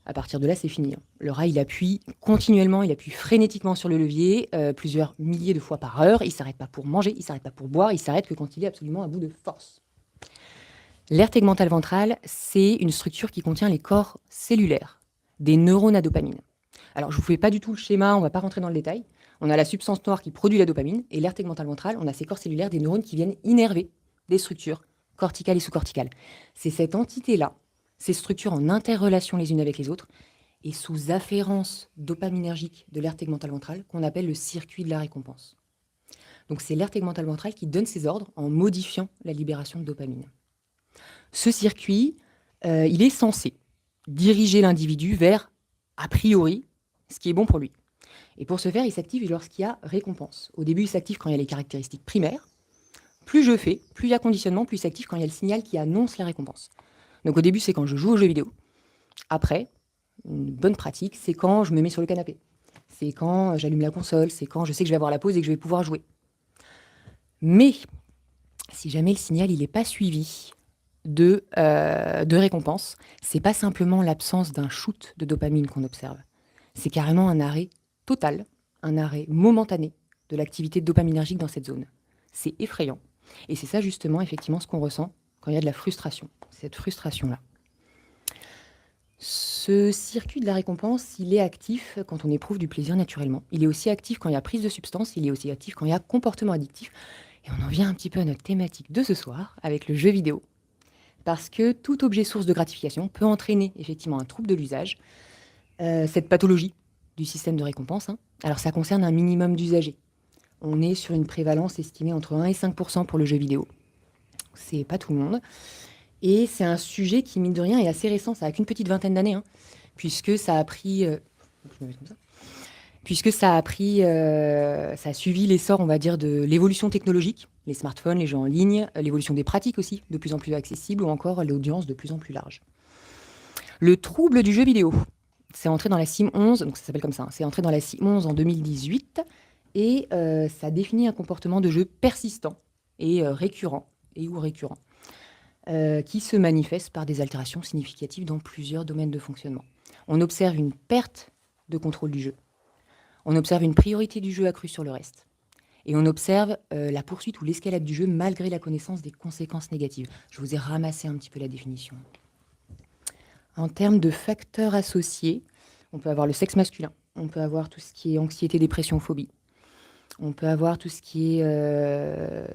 S3: À partir de là, c'est fini. Le rat, il appuie continuellement, il appuie frénétiquement sur le levier, plusieurs milliers de fois par heure. Il ne s'arrête pas pour manger, il ne s'arrête pas pour boire, il s'arrête que quand il est absolument à bout de force. L'aire tegmentale ventrale, c'est une structure qui contient les corps cellulaires, des neurones à dopamine. Alors, je ne vous fais pas du tout le schéma, on ne va pas rentrer dans le détail. On a la substance noire qui produit la dopamine, et l'aire tegmentale ventrale, on a ces corps cellulaires, des neurones qui viennent innerver des structures corticales et sous-corticales. C'est cette entité-là, ces structures en interrelation les unes avec les autres, et sous afférence dopaminergique de l'aire tegmentale ventrale, qu'on appelle le circuit de la récompense. Donc c'est l'aire tegmentale ventrale qui donne ses ordres en modifiant la libération de dopamine. Ce circuit, il est censé diriger l'individu vers, a priori, ce qui est bon pour lui. Et pour ce faire, il s'active lorsqu'il y a récompense. Au début, il s'active quand il y a les caractéristiques primaires. Plus je fais, plus il y a conditionnement, plus il s'active quand il y a le signal qui annonce la récompense. Donc au début, c'est quand je joue aux jeux vidéo. Après, une bonne pratique, c'est quand je me mets sur le canapé. C'est quand j'allume la console, c'est quand je sais que je vais avoir la pause et que je vais pouvoir jouer. Mais si jamais le signal il n'est pas suivi de récompense, c'est pas simplement l'absence d'un shoot de dopamine qu'on observe. C'est carrément un arrêt total, un arrêt momentané de l'activité dopaminergique dans cette zone. C'est effrayant. Et c'est ça justement, effectivement, ce qu'on ressent quand il y a de la frustration, cette frustration-là. Ce circuit de la récompense, il est actif quand on éprouve du plaisir naturellement. Il est aussi actif quand il y a prise de substance, il est aussi actif quand il y a comportement addictif. Et on en vient un petit peu à notre thématique de ce soir, avec le jeu vidéo. Parce que tout objet source de gratification peut entraîner effectivement un trouble de l'usage, cette pathologie du système de récompense. Alors ça concerne un minimum d'usagers. On est sur une prévalence estimée entre 1 et 5% pour le jeu vidéo. C'est pas tout le monde. Et c'est un sujet qui, mine de rien, est assez récent. Ça n'a qu'une petite vingtaine d'années, puisque ça a pris... ça a suivi l'essor, on va dire, de l'évolution technologique, les smartphones, les jeux en ligne, l'évolution des pratiques aussi, de plus en plus accessibles, ou encore l'audience de plus en plus large. Le trouble du jeu vidéo, c'est entré dans la CIM 11, donc ça s'appelle comme ça, c'est entré dans la CIM 11 en 2018, et ça définit un comportement de jeu persistant et récurrent, qui se manifeste par des altérations significatives dans plusieurs domaines de fonctionnement. On observe une perte de contrôle du jeu. On observe une priorité du jeu accrue sur le reste. Et on observe la poursuite ou l'escalade du jeu malgré la connaissance des conséquences négatives. Je vous ai ramassé un petit peu la définition. En termes de facteurs associés, on peut avoir le sexe masculin, on peut avoir tout ce qui est anxiété, dépression, phobie. On peut avoir tout ce qui est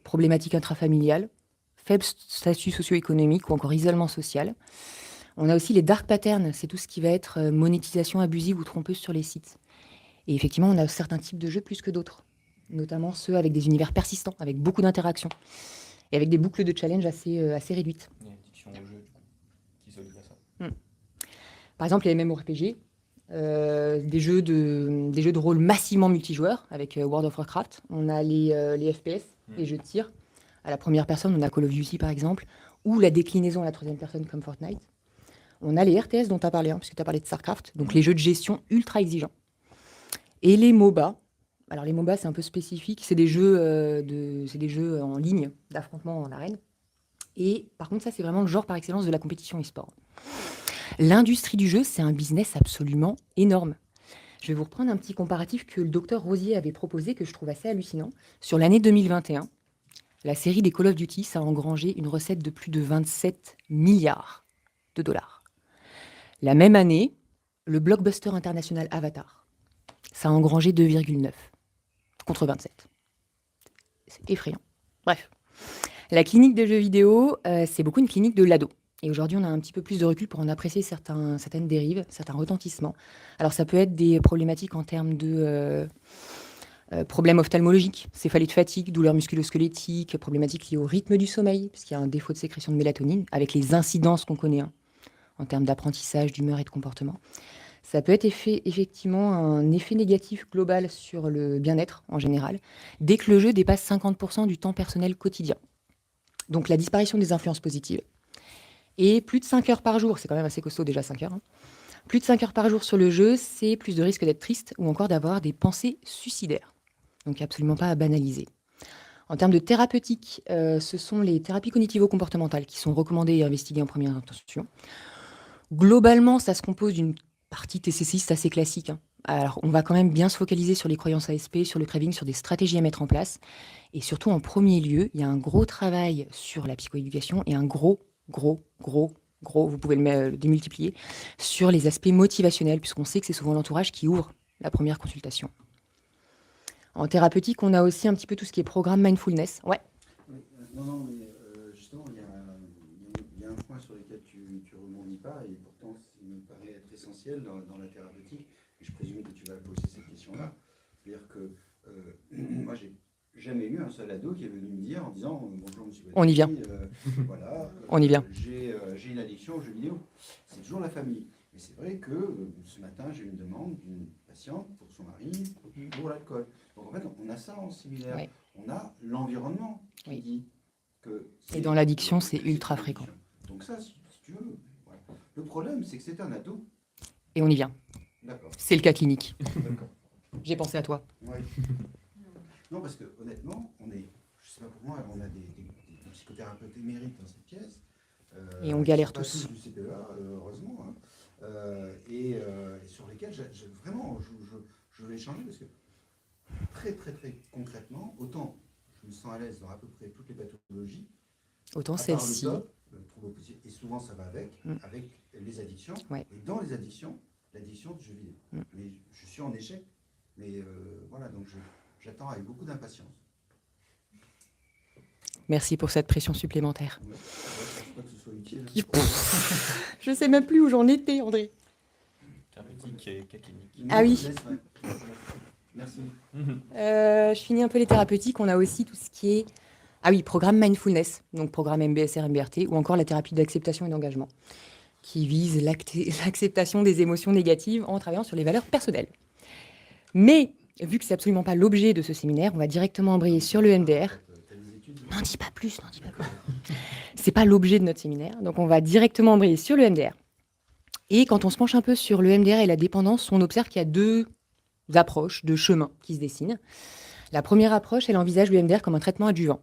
S3: problématique intrafamiliale, faible statut socio-économique ou encore isolement social. On a aussi les dark patterns, c'est tout ce qui va être monétisation abusive ou trompeuse sur les sites. Et effectivement, on a certains types de jeux plus que d'autres, notamment ceux avec des univers persistants, avec beaucoup d'interactions, et avec des boucles de challenge assez réduites.
S1: Il y a une addiction au jeu, du coup, qui se lie à ça.
S3: Par exemple, les MMORPG, des jeux de rôle massivement multijoueurs, avec World of Warcraft. On a les FPS, les jeux de tir. À la première personne, on a Call of Duty, par exemple, ou la déclinaison à la troisième personne comme Fortnite. On a les RTS dont tu as parlé, puisque tu as parlé de StarCraft, donc les jeux de gestion ultra exigeants. Et les MOBA. Alors les MOBA, c'est un peu spécifique, c'est des jeux en ligne, d'affrontement en arène. Et par contre, ça, c'est vraiment le genre par excellence de la compétition e-sport. L'industrie du jeu, c'est un business absolument énorme. Je vais vous reprendre un petit comparatif que le docteur Rosier avait proposé, que je trouve assez hallucinant. Sur l'année 2021, la série des Call of Duty, ça a engrangé une recette de plus de 27 milliards de dollars. La même année, le blockbuster international Avatar, ça a engrangé 2,9 contre 27. C'est effrayant. Bref. La clinique de jeux vidéo, c'est beaucoup une clinique de l'ado. Et aujourd'hui, on a un petit peu plus de recul pour en apprécier certaines dérives, certains retentissements. Alors, ça peut être des problématiques en termes de problèmes ophtalmologiques, céphalée de fatigue, douleurs musculo-squelettiques, problématiques liées au rythme du sommeil, puisqu'il y a un défaut de sécrétion de mélatonine, avec les incidences qu'on connaît en termes d'apprentissage, d'humeur et de comportement. Ça peut être effectivement un effet négatif global sur le bien-être en général, dès que le jeu dépasse 50% du temps personnel quotidien. Donc la disparition des influences positives. Et plus de 5 heures par jour, c'est quand même assez costaud déjà 5 heures, hein. Plus de 5 heures par jour sur le jeu, c'est plus de risque d'être triste ou encore d'avoir des pensées suicidaires. Donc absolument pas à banaliser. En termes de thérapeutique, ce sont les thérapies cognitivo-comportementales qui sont recommandées et investiguées en première intention. Globalement, ça se compose d'une partie TCCiste assez classique, hein. Alors, on va quand même bien se focaliser sur les croyances ASP, sur le craving, sur des stratégies à mettre en place. Et surtout, en premier lieu, il y a un gros travail sur la psychoéducation et un gros, vous pouvez le démultiplier, sur les aspects motivationnels, puisqu'on sait que c'est souvent l'entourage qui ouvre la première consultation. En thérapeutique, on a aussi un petit peu tout ce qui est programme mindfulness. Ouais.
S2: Oui, non, mais justement, il y a un point sur lequel tu rebondis pas, et pourtant, ça me paraît être essentiel dans la thérapeutique, et je présume que tu vas poser cette question-là. C'est-à-dire que moi, j'ai jamais eu un seul ado qui est venu me dire en disant bonjour monsieur Batti,
S3: On y vient.
S2: voilà,
S3: On y vient.
S2: j'ai une addiction aux jeux vidéo. C'est toujours la famille. Mais c'est vrai que ce matin, j'ai eu une demande d'une patiente pour son mari pour l'alcool. Donc en fait, on a ça en similaire.
S3: Ouais.
S2: On a l'environnement qui
S3: Oui.
S2: dit que...
S3: Et dans l'addiction, c'est ultra fréquent.
S2: Donc ça, si tu veux, voilà. Le problème, c'est que c'est un ado.
S3: Et on y vient.
S2: D'accord.
S3: C'est le cas clinique.
S2: D'accord.
S3: J'ai pensé à toi.
S2: Ouais. Non, parce que honnêtement, je sais pas pour moi, on a des psychothérapeutes émérites dans cette pièce.
S3: Et on galère
S2: pas
S3: tous.
S2: Du CPEA, heureusement, hein. Et sur lesquels vraiment, je veux échanger parce que très concrètement, autant je me sens à l'aise dans à peu près toutes les pathologies,
S3: Autant
S2: à part
S3: celle-ci.
S2: le trouble obsessionnel, et souvent ça va avec les addictions,
S3: Ouais.
S2: et dans les addictions, l'addiction du jeu vidéo. Mais je suis en échec, mais voilà, donc j'attends avec beaucoup d'impatience.
S3: Merci pour cette pression supplémentaire.
S2: Ouais, je pense pas que ce soit utile.
S3: Je sais même plus où j'en étais, André.
S1: Thérapeutique et cas clinique.
S3: Ah oui.
S2: Merci.
S3: Je finis un peu les thérapeutiques. On a aussi tout ce qui est... Ah oui, programme mindfulness, donc programme MBSR, MBRT, ou encore la thérapie d'acceptation et d'engagement, qui vise l'acceptation des émotions négatives en travaillant sur les valeurs personnelles. Mais, vu que c'est absolument pas l'objet de ce séminaire, on va directement embrayer sur le MDR. N'en dis pas plus, n'en dis pas plus. C'est pas l'objet de notre séminaire, donc on va directement embrayer sur le MDR. Et quand on se penche un peu sur le MDR et la dépendance, on observe qu'il y a deux approches, deux chemins qui se dessinent. La première approche, elle envisage le MDR comme un traitement adjuvant.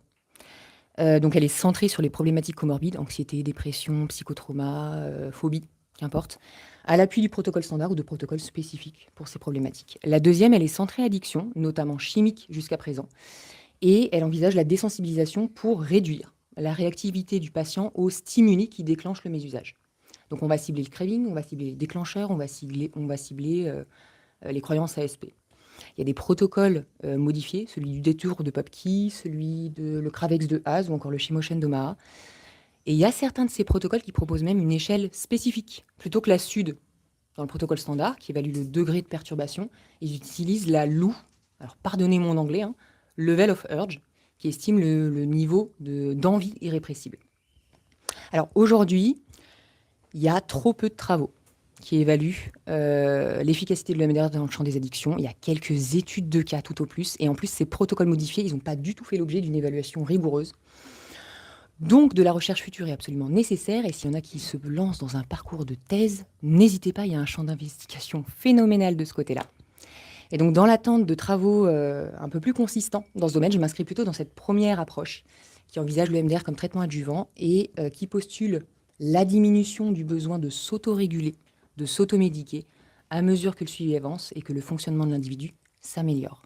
S3: Donc elle est centrée sur les problématiques comorbides, anxiété, dépression, psychotrauma, phobie, qu'importe, à l'appui du protocole standard ou de protocoles spécifiques pour ces problématiques. La deuxième, elle est centrée addiction, notamment chimique jusqu'à présent, et elle envisage la désensibilisation pour réduire la réactivité du patient aux stimuli qui déclenchent le mésusage. Donc on va cibler le craving, on va cibler les déclencheurs, on va cibler les croyances ASP. Il y a des protocoles modifiés, celui du détour de Popke, celui de le Cravex de Haas ou encore le Shimoshen d'Omaha. Et il y a certains de ces protocoles qui proposent même une échelle spécifique. Plutôt que la SUD, dans le protocole standard, qui évalue le degré de perturbation, ils utilisent la LOU, alors pardonnez mon anglais, hein, Level of Urge, qui estime le niveau d'envie irrépressible. Alors aujourd'hui, il y a trop peu de travaux qui évalue l'efficacité de l'EMDR dans le champ des addictions. Il y a quelques études de cas tout au plus. Et en plus, ces protocoles modifiés, ils n'ont pas du tout fait l'objet d'une évaluation rigoureuse. Donc, de la recherche future est absolument nécessaire. Et s'il y en a qui se lancent dans un parcours de thèse, n'hésitez pas, il y a un champ d'investigation phénoménal de ce côté-là. Et donc, dans l'attente de travaux un peu plus consistants dans ce domaine, je m'inscris plutôt dans cette première approche qui envisage l'EMDR comme traitement adjuvant et qui postule la diminution du besoin de s'autoréguler, de s'automédiquer à mesure que le suivi avance et que le fonctionnement de l'individu s'améliore.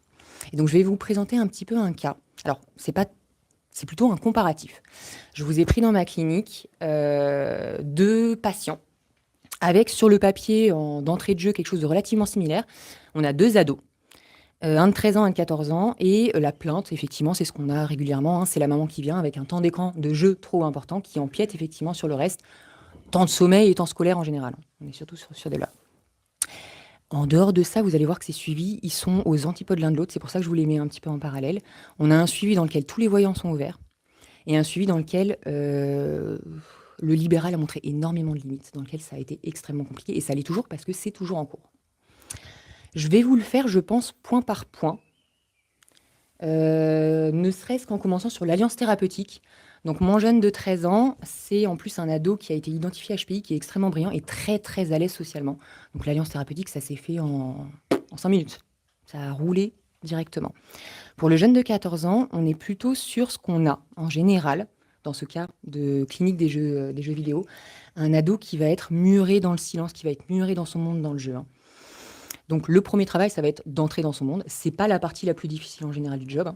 S3: Et donc, je vais vous présenter un petit peu un cas. Alors, c'est plutôt un comparatif. Je vous ai pris dans ma clinique 2 patients avec, sur le papier, d'entrée de jeu, quelque chose de relativement similaire. On a 2 ados, un de 13 ans, un de 14 ans, et la plainte, effectivement, c'est ce qu'on a régulièrement, hein, c'est la maman qui vient avec un temps d'écran de jeu trop important qui empiète effectivement sur le reste, temps de sommeil et temps scolaire en général. On est surtout sur des là. En dehors de ça, vous allez voir que ces suivis, ils sont aux antipodes l'un de l'autre, c'est pour ça que je vous les mets un petit peu en parallèle. On a un suivi dans lequel tous les voyants sont ouverts, et un suivi dans lequel Le libéral a montré énormément de limites, dans lequel ça a été extrêmement compliqué, et ça l'est toujours parce que c'est toujours en cours. Je vais vous le faire, je pense, point par point, ne serait-ce qu'en commençant sur l'alliance thérapeutique. Donc mon jeune de 13 ans, c'est en plus un ado qui a été identifié HPI, qui est extrêmement brillant et très très à l'aise socialement. Donc l'alliance thérapeutique, ça s'est fait en 5 minutes. Ça a roulé directement. Pour le jeune de 14 ans, on est plutôt sur ce qu'on a en général, dans ce cas de clinique des jeux vidéo, un ado qui va être muré dans le silence, qui va être muré dans son monde dans le jeu. Donc le premier travail, ça va être d'entrer dans son monde. C'est pas la partie la plus difficile en général du job,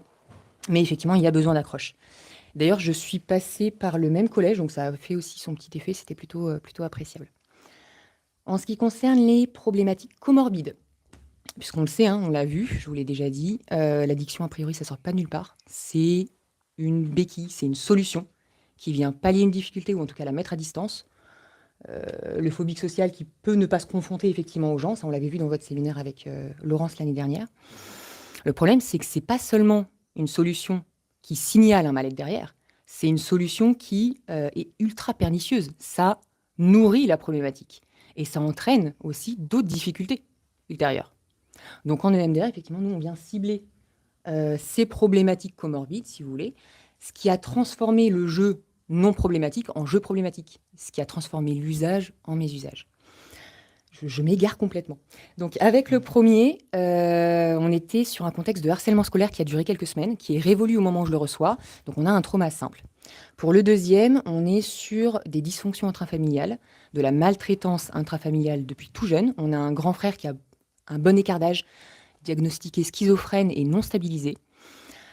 S3: mais effectivement, il y a besoin d'accroche. D'ailleurs, je suis passée par le même collège, donc ça a fait aussi son petit effet, c'était plutôt appréciable. En ce qui concerne les problématiques comorbides, puisqu'on le sait, on l'a vu, je vous l'ai déjà dit, l'addiction, a priori, ça ne sort pas de nulle part. C'est une béquille, c'est une solution qui vient pallier une difficulté, ou en tout cas la mettre à distance. Le phobique social qui peut ne pas se confronter effectivement aux gens, ça on l'avait vu dans votre séminaire avec Laurence l'année dernière. Le problème, c'est que ce n'est pas seulement une solution qui signale un mal-être derrière, c'est une solution qui est ultra pernicieuse. Ça nourrit la problématique et ça entraîne aussi d'autres difficultés ultérieures. Donc en EMDR, effectivement, nous, on vient cibler ces problématiques comorbides, si vous voulez, ce qui a transformé le jeu non problématique en jeu problématique, ce qui a transformé l'usage en mésusage. Je m'égare complètement. Donc avec le premier, on était sur un contexte de harcèlement scolaire qui a duré quelques semaines, qui est révolu au moment où je le reçois. Donc on a un trauma simple. Pour le deuxième, on est sur des dysfonctions intrafamiliales, de la maltraitance intrafamiliale depuis tout jeune. On a un grand frère qui a un bon écart d'âge, diagnostiqué schizophrène et non stabilisé.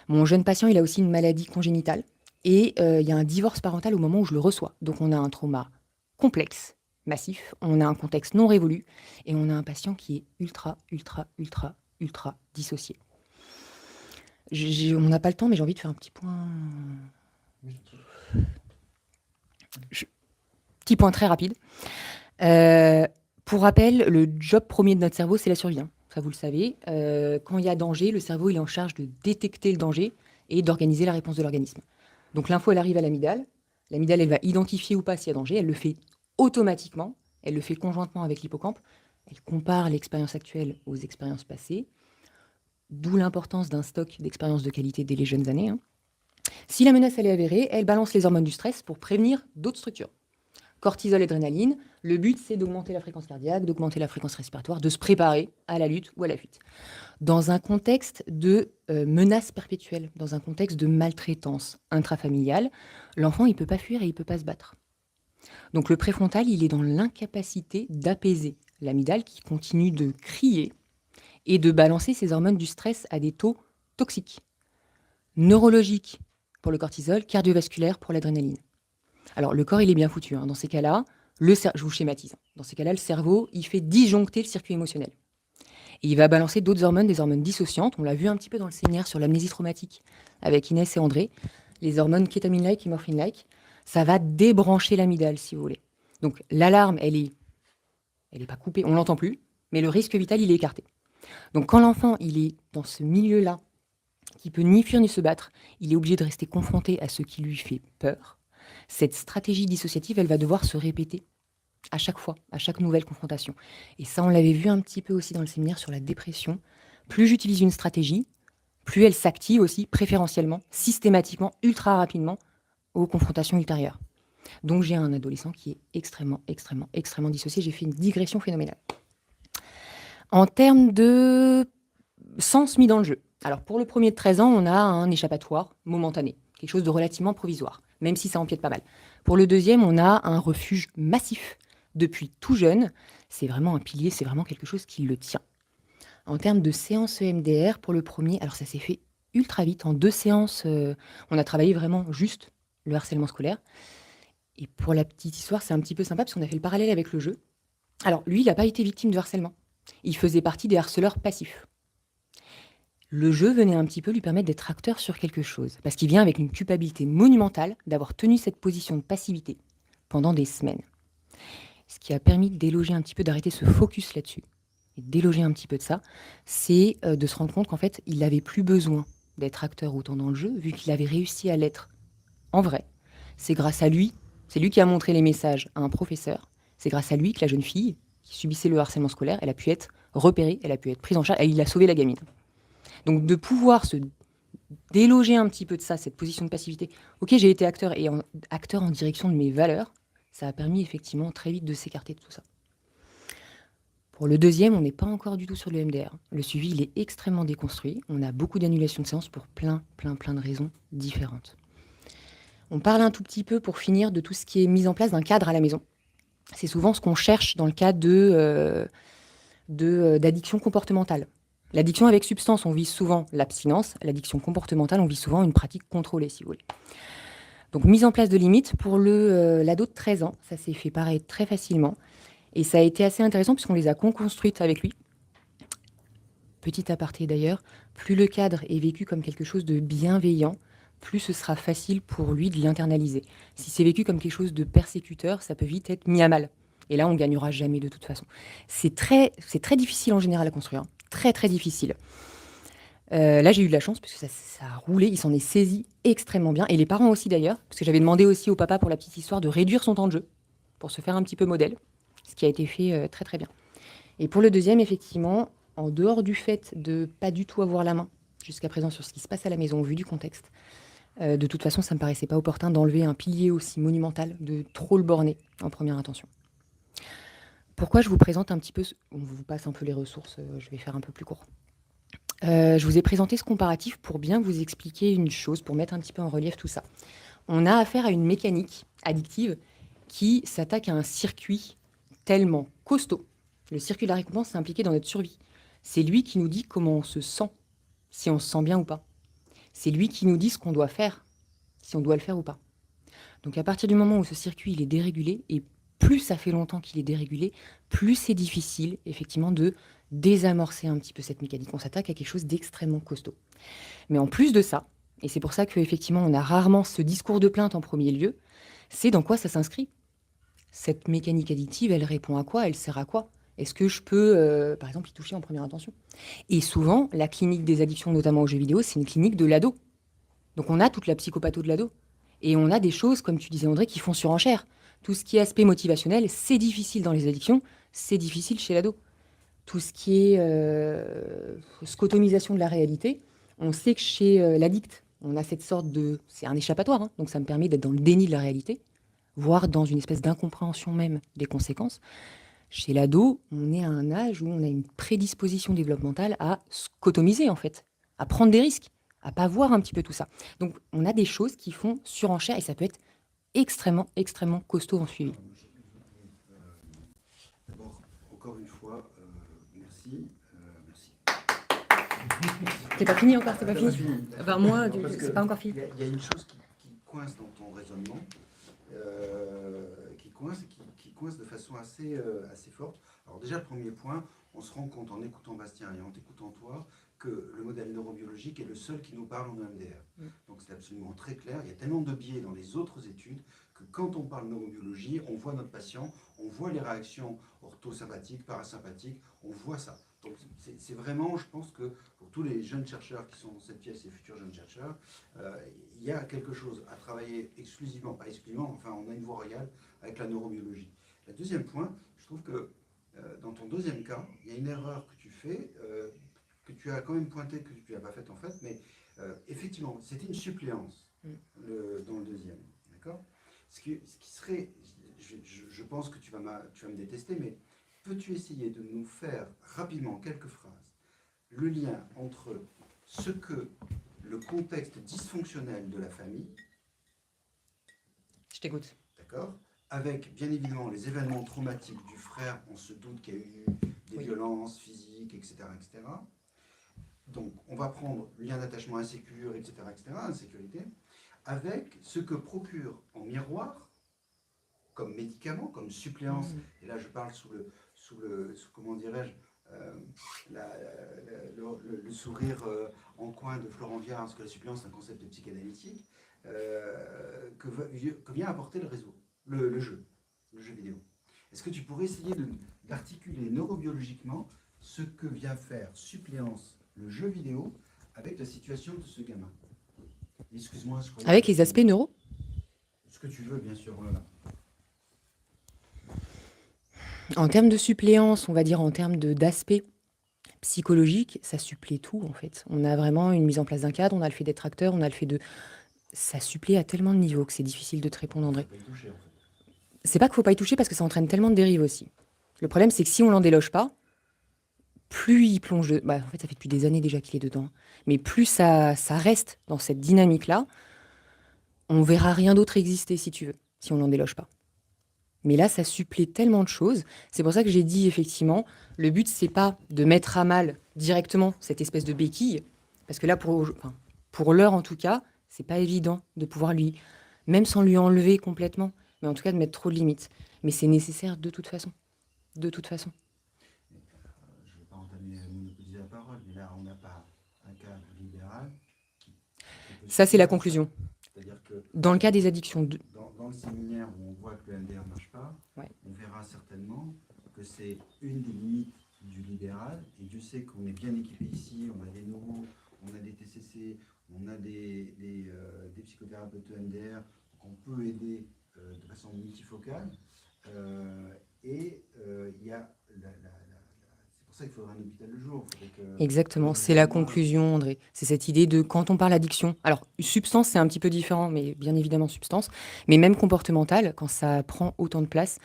S3: Mon jeune patient, il a aussi une maladie congénitale. Et il y a un divorce parental au moment où je le reçois. Donc on a un trauma complexe, massif, on a un contexte non révolu, et on a un patient qui est ultra dissocié. On n'a pas le temps, mais j'ai envie de faire un petit point... Petit point très rapide. Pour rappel, le job premier de notre cerveau, c'est la survie. Ça, vous le savez. Quand il y a danger, le cerveau il est en charge de détecter le danger et d'organiser la réponse de l'organisme. Donc l'info, elle arrive à l'amygdale. L'amygdale, elle va identifier ou pas s'il y a danger. Elle le fait automatiquement. Elle le fait conjointement avec l'hippocampe. Elle compare l'expérience actuelle aux expériences passées. D'où l'importance d'un stock d'expériences de qualité dès les jeunes années. Si la menace elle est avérée, elle balance les hormones du stress pour prévenir d'autres structures. Cortisol, adrénaline. Le but, c'est d'augmenter la fréquence cardiaque, d'augmenter la fréquence respiratoire, de se préparer à la lutte ou à la fuite. Dans un contexte de menace perpétuelle, dans un contexte de maltraitance intrafamiliale, l'enfant, il ne peut pas fuir et il ne peut pas se battre. Donc le préfrontal, il est dans l'incapacité d'apaiser l'amygdale qui continue de crier et de balancer ses hormones du stress à des taux toxiques. Neurologiques pour le cortisol, cardiovasculaire pour l'adrénaline. Alors le corps, il est bien foutu. Dans ces cas-là, je vous schématise. Dans ces cas-là, le cerveau, il fait disjoncter le circuit émotionnel. Et il va balancer d'autres hormones, des hormones dissociantes. On l'a vu un petit peu dans le séminaire sur l'amnésie traumatique avec Inès et André. Les hormones kétamine-like et morphine-like, ça va débrancher l'amygdale, si vous voulez. Donc l'alarme, elle est pas coupée, on l'entend plus, mais le risque vital, il est écarté. Donc quand l'enfant, il est dans ce milieu-là, qui peut ni fuir ni se battre, il est obligé de rester confronté à ce qui lui fait peur. Cette stratégie dissociative, elle va devoir se répéter à chaque fois, à chaque nouvelle confrontation. Et ça, on l'avait vu un petit peu aussi dans le séminaire sur la dépression. Plus j'utilise une stratégie, plus elle s'active aussi préférentiellement, systématiquement, ultra rapidement aux confrontations ultérieures. Donc j'ai un adolescent qui est extrêmement dissocié. J'ai fait une digression phénoménale. En termes de sens mis dans le jeu. Alors pour le premier de 13 ans, on a un échappatoire momentané, quelque chose de relativement provisoire, même si ça empiète pas mal. Pour le deuxième, on a un refuge massif depuis tout jeune. C'est vraiment un pilier, c'est vraiment quelque chose qui le tient. En termes de séances EMDR, pour le premier, alors ça s'est fait ultra vite. En 2 séances, on a travaillé vraiment juste le harcèlement scolaire. Et pour la petite histoire, c'est un petit peu sympa parce qu'on a fait le parallèle avec le jeu. Alors lui, il n'a pas été victime de harcèlement. Il faisait partie des harceleurs passifs. Le jeu venait un petit peu lui permettre d'être acteur sur quelque chose, parce qu'il vient avec une culpabilité monumentale d'avoir tenu cette position de passivité pendant des semaines. Ce qui a permis de déloger un petit peu, d'arrêter ce focus là-dessus, et de déloger un petit peu de ça, c'est de se rendre compte qu'en fait, il n'avait plus besoin d'être acteur autant dans le jeu, vu qu'il avait réussi à l'être en vrai. C'est grâce à lui C'est lui qui a montré les messages à un professeur. C'est grâce à lui que la jeune fille qui subissait le harcèlement scolaire, elle a pu être repérée, elle a pu être prise en charge, et il a sauvé la gamine. Donc de pouvoir se déloger un petit peu de ça, cette position de passivité. Ok, j'ai été acteur et acteur en direction de mes valeurs, ça a permis effectivement très vite de s'écarter de tout ça. Pour le deuxième, on n'est pas encore du tout sur le MDR. Le suivi, il est extrêmement déconstruit. On a beaucoup d'annulations de séances pour plein de raisons différentes. On parle un tout petit peu, pour finir, de tout ce qui est mise en place d'un cadre à la maison. C'est souvent ce qu'on cherche dans le cadre d'addiction comportementale. L'addiction avec substance, on vise souvent l'abstinence. L'addiction comportementale, on vise souvent une pratique contrôlée, si vous voulez. Donc, mise en place de limites. Pour l'ado de 13 ans, ça s'est fait pareil très facilement. Et ça a été assez intéressant puisqu'on les a co-construites avec lui. Petit aparté d'ailleurs, plus le cadre est vécu comme quelque chose de bienveillant, plus ce sera facile pour lui de l'internaliser. Si c'est vécu comme quelque chose de persécuteur, ça peut vite être mis à mal. Et là, on ne gagnera jamais de toute façon. C'est très difficile en général à construire. Très difficile. Là, j'ai eu de la chance parce que ça a roulé, il s'en est saisi extrêmement bien. Et les parents aussi d'ailleurs, parce que j'avais demandé aussi au papa, pour la petite histoire, de réduire son temps de jeu pour se faire un petit peu modèle, ce qui a été fait très bien. Et pour le deuxième, effectivement, en dehors du fait de pas du tout avoir la main jusqu'à présent sur ce qui se passe à la maison au vu du contexte, de toute façon, ça me paraissait pas opportun d'enlever un pilier aussi monumental, de trop le borner en première intention. Pourquoi je vous présente un petit peu, on vous passe un peu les ressources, je vais faire un peu plus court. Je vous ai présenté ce comparatif pour bien vous expliquer une chose, pour mettre un petit peu en relief tout ça. On a affaire à une mécanique addictive qui s'attaque à un circuit tellement costaud. Le circuit de la récompense est impliqué dans notre survie. C'est lui qui nous dit comment on se sent, si on se sent bien ou pas. C'est lui qui nous dit ce qu'on doit faire, si on doit le faire ou pas. Donc à partir du moment où ce circuit il est dérégulé, et plus ça fait longtemps qu'il est dérégulé, plus c'est difficile effectivement de désamorcer un petit peu cette mécanique. On s'attaque à quelque chose d'extrêmement costaud. Mais en plus de ça, et c'est pour ça qu'effectivement on a rarement ce discours de plainte en premier lieu, c'est dans quoi ça s'inscrit. Cette mécanique addictive, elle répond à quoi? Elle sert à quoi? Est-ce que je peux, par exemple, y toucher en première intention? Et souvent, la clinique des addictions, notamment aux jeux vidéo, c'est une clinique de l'ado. Donc on a toute la psychopatho de l'ado. Et on a des choses, comme tu disais André, qui font surenchère. Tout ce qui est aspect motivationnel, c'est difficile dans les addictions, c'est difficile chez l'ado. Tout ce qui est scotomisation de la réalité, on sait que chez l'addict, on a cette sorte de... C'est un échappatoire, hein, donc ça me permet d'être dans le déni de la réalité, voire dans une espèce d'incompréhension même des conséquences. Chez l'ado, on est à un âge où on a une prédisposition développementale à scotomiser, en fait, à prendre des risques, à pas voir un petit peu tout ça. Donc, on a des choses qui font surenchère et ça peut être extrêmement costaud en suivi.
S2: D'abord, encore une fois, merci.
S3: C'est pas fini encore, c'est pas fini.
S2: fini.
S3: Enfin, moi,
S2: Non, parce
S3: c'est
S2: que
S3: pas encore fini.
S2: Il y a une chose qui coince dans ton raisonnement, qui coince de façon assez forte. Alors déjà, le premier point, on se rend compte en écoutant Bastien et en t'écoutant toi que le modèle neurobiologique est le seul qui nous parle en EMDR. Donc c'est absolument très clair. Il y a tellement de biais dans les autres études que quand on parle neurobiologie, on voit notre patient, on voit les réactions orthosympathiques, parasympathiques, on voit ça. Donc c'est vraiment, je pense que pour tous les jeunes chercheurs qui sont dans cette pièce et futurs jeunes chercheurs, il y a quelque chose à travailler exclusivement, pas exclusivement, enfin on a une voie royale avec la neurobiologie. Le deuxième point, je trouve que dans ton deuxième cas, il y a une erreur que tu fais, que tu as quand même pointé, que tu n'as pas faite en fait, mais effectivement, c'était une suppléance dans le deuxième. D'accord ? Ce qui serait, je pense que tu vas me détester, mais peux-tu essayer de nous faire rapidement, quelques phrases, le lien entre ce que le contexte dysfonctionnel de la famille,
S3: Je t'écoute.
S2: d'accord, avec bien évidemment les événements traumatiques du frère, on se doute qu'il y a eu des violences physiques, etc., etc. Donc on va prendre le lien d'attachement insécure, etc., insécurité, avec ce que procure en miroir, comme médicament, comme suppléance, et là je parle sous comment dirais-je, le sourire en coin de Florent Viard, parce que la suppléance c'est un concept psychanalytique, que vient apporter le jeu vidéo. Est-ce que tu pourrais essayer d'articuler neurobiologiquement ce que vient faire suppléance le jeu vidéo avec la situation de ce gamin? Excuse-moi.
S3: Avec les aspects neuro?
S2: que tu veux, bien sûr. Voilà.
S3: En termes de suppléance, on va dire en termes d'aspect psychologique, ça supplée tout en fait. On a vraiment une mise en place d'un cadre, on a le fait d'être acteur, on a le fait de... Ça supplée à tellement de niveaux que c'est difficile de te répondre, André.
S2: Faut pas y toucher, en fait.
S3: C'est pas qu'il faut pas y toucher parce que ça entraîne tellement de dérives aussi. Le problème, c'est que si on l'en déloge pas, plus il plonge... Bah, en fait, ça fait depuis des années déjà qu'il est dedans. Mais plus ça reste dans cette dynamique-là, on verra rien d'autre exister, si tu veux, si on l'en déloge pas. Mais là, ça supplée tellement de choses. C'est pour ça que j'ai dit, effectivement, le but, c'est pas de mettre à mal directement cette espèce de béquille. Parce que là, pour l'heure, en tout cas, c'est pas évident de pouvoir lui, même sans lui enlever complètement, mais en tout cas de mettre trop de limites. Mais c'est nécessaire de toute façon. De toute façon.
S2: Je ne veux pas monopoliser la parole, mais là, on n'a pas un cadre libéral qui peut
S3: Ça, c'est la
S2: suffire.
S3: conclusion.
S2: C'est-à-dire que
S3: Dans le cas des addictions,
S2: dans le séminaire où on voit que le MDR ne marche pas,
S3: Ouais.
S2: on verra certainement que c'est une des limites du libéral. Et Dieu sait qu'on est bien équipé ici, on a des neuro, on a des TCC, on a des psychothérapeutes MDR qu'on peut aider de façon multifocale. Il y a c'est pour ça qu'il faudra un hôpital le jour.
S3: exactement, c'est la conclusion, André. C'est cette idée de quand on parle addiction. Alors, substance, c'est un petit peu différent, mais bien évidemment substance. Mais même comportemental, quand ça prend autant de place,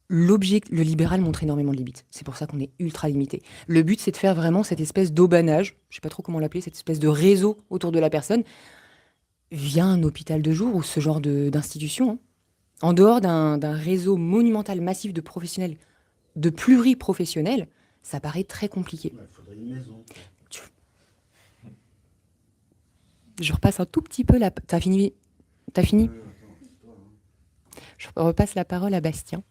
S3: le libéral montre énormément de limites. C'est pour ça qu'on est ultra limité. Le but, c'est de faire vraiment cette espèce d'aubanage, je sais pas trop comment l'appeler, cette espèce de réseau autour de la personne, via un hôpital de jour ou ce genre d'institution. Hein. En dehors d'un réseau monumental massif de professionnels, de pluriprofessionnels, ça paraît très compliqué.
S2: Il faudrait une maison.
S3: Je repasse un tout petit peu la... T'as fini?
S2: Attends, c'est toi, hein.
S3: Je repasse la parole à Bastien.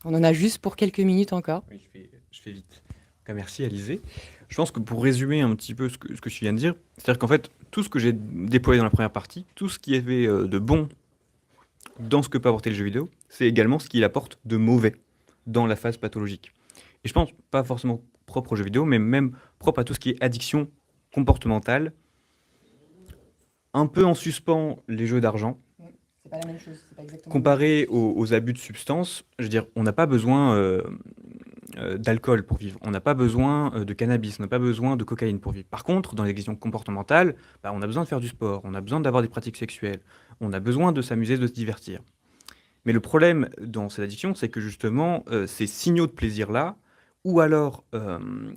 S3: On en a juste pour quelques minutes encore.
S1: Oui, je fais vite. Merci, Alizé. Je pense que pour résumer un petit peu ce que tu viens de dire, c'est-à-dire qu'en fait, tout ce que j'ai déployé dans la première partie, tout ce qui y avait de bon dans ce que peut apporter le jeu vidéo, c'est également ce qu'il apporte de mauvais dans la phase pathologique. Et je pense pas forcément propre au jeu vidéo, mais même propre à tout ce qui est addiction comportementale, un peu en suspens les jeux d'argent.
S3: C'est pas la même chose, c'est pas exactement.
S1: Comparé aux abus de substances, je veux dire, on n'a pas besoin d'alcool pour vivre, on n'a pas besoin de cannabis, on n'a pas besoin de cocaïne pour vivre. Par contre, dans les addictions comportementales, on a besoin de faire du sport, on a besoin d'avoir des pratiques sexuelles, on a besoin de s'amuser, de se divertir. Mais le problème dans cette addiction, c'est que justement, ces signaux de plaisir-là, ou alors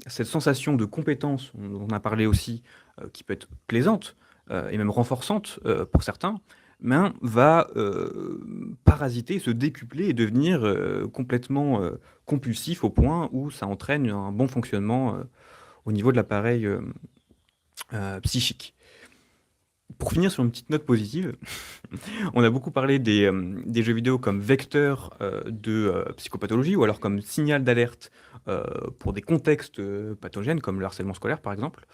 S1: cette sensation de compétence, on en a parlé aussi, qui peut être plaisante et même renforçante pour certains, va parasiter, se décupler et devenir complètement compulsif au point où ça entraîne un bon fonctionnement au niveau de l'appareil psychique. Pour finir sur une petite note positive, on a beaucoup parlé des jeux vidéo comme vecteur de psychopathologie ou alors comme signal d'alerte pour des contextes pathogènes comme le harcèlement scolaire par exemple.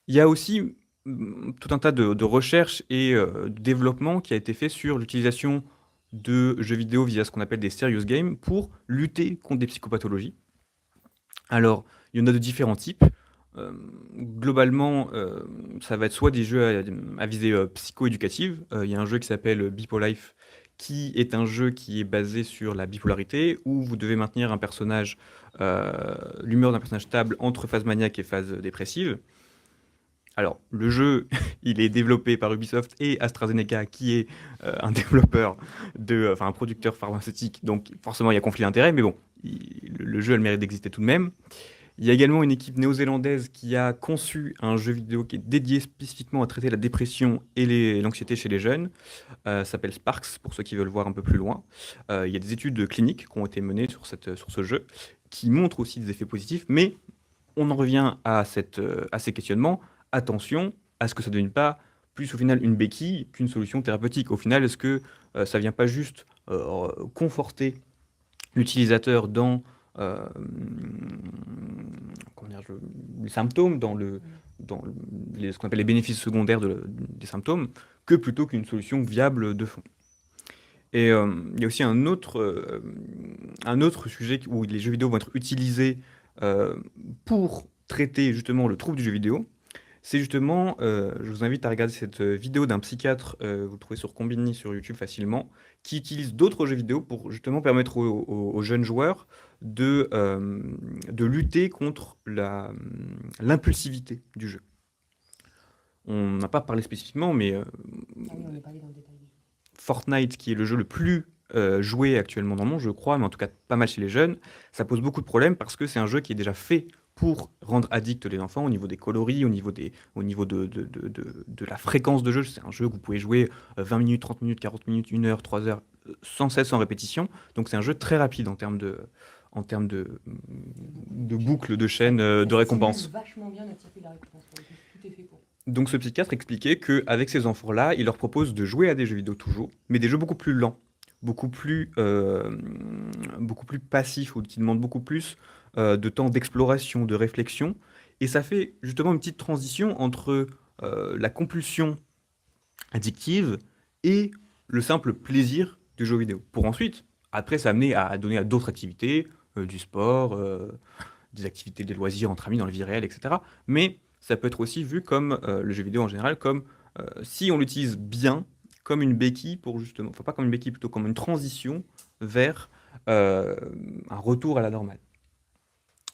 S1: Il y a aussi tout un tas de recherches et de développement qui a été fait sur l'utilisation de jeux vidéo via ce qu'on appelle des serious games pour lutter contre des psychopathologies. Alors, il y en a de différents types. Globalement, ça va être soit des jeux à visée psycho-éducative. Il y a un jeu qui s'appelle Bipolife, qui est un jeu qui est basé sur la bipolarité, où vous devez maintenir un personnage, l'humeur d'un personnage stable entre phase maniaque et phase dépressive. Alors, le jeu, il est développé par Ubisoft et AstraZeneca, qui est un développeur, un producteur pharmaceutique, donc forcément il y a conflit d'intérêts, mais bon, le jeu a le mérite d'exister tout de même. Il y a également une équipe néo-zélandaise qui a conçu un jeu vidéo qui est dédié spécifiquement à traiter la dépression et l'anxiété chez les jeunes. Ça s'appelle Sparks, pour ceux qui veulent voir un peu plus loin. Il y a des études cliniques qui ont été menées sur ce jeu, qui montrent aussi des effets positifs, mais on en revient à ces questionnements. Attention à ce que ça ne devienne pas plus au final une béquille qu'une solution thérapeutique. Au final, est-ce que ça ne vient pas juste conforter l'utilisateur dans les symptômes, ce qu'on appelle les bénéfices secondaires des symptômes, que plutôt qu'une solution viable de fond. Et il y a aussi un autre sujet où les jeux vidéo vont être utilisés pour traiter justement le trouble du jeu vidéo, C'est justement, je vous invite à regarder cette vidéo d'un psychiatre, vous le trouvez sur Combini sur YouTube facilement, qui utilise d'autres jeux vidéo pour justement permettre aux jeunes joueurs de lutter contre l'impulsivité du jeu. On n'a pas parlé spécifiquement, mais
S3: Ah oui, on est pas allé dans le détail.
S1: Fortnite, qui est le jeu le plus joué actuellement dans le monde, je crois, mais en tout cas pas mal chez les jeunes, ça pose beaucoup de problèmes parce que c'est un jeu qui est déjà fait pour rendre addicts les enfants au niveau des coloris, au niveau de la fréquence de jeu. C'est un jeu que vous pouvez jouer 20 minutes, 30 minutes, 40 minutes, 1 heure, 3 heures, sans cesse en répétition. Donc c'est un jeu très rapide en termes de boucle de chaîne de récompense.
S3: Vachement bien d'attirer la récompense. Tout est fait pour.
S1: Donc ce psychiatre expliquait qu'avec ces enfants-là, il leur propose de jouer à des jeux vidéo toujours, mais des jeux beaucoup plus lents, beaucoup plus passifs, ou qui demandent beaucoup plus de temps d'exploration, de réflexion. Et ça fait justement une petite transition entre la compulsion addictive et le simple plaisir du jeu vidéo. Pour ensuite, après, s'amener à donner à d'autres activités, du sport, des activités, des loisirs entre amis dans la vie réelle, etc. Mais ça peut être aussi vu comme le jeu vidéo en général, comme si on l'utilise bien, comme une béquille pour justement, enfin pas comme une béquille, plutôt comme une transition vers un retour à la normale.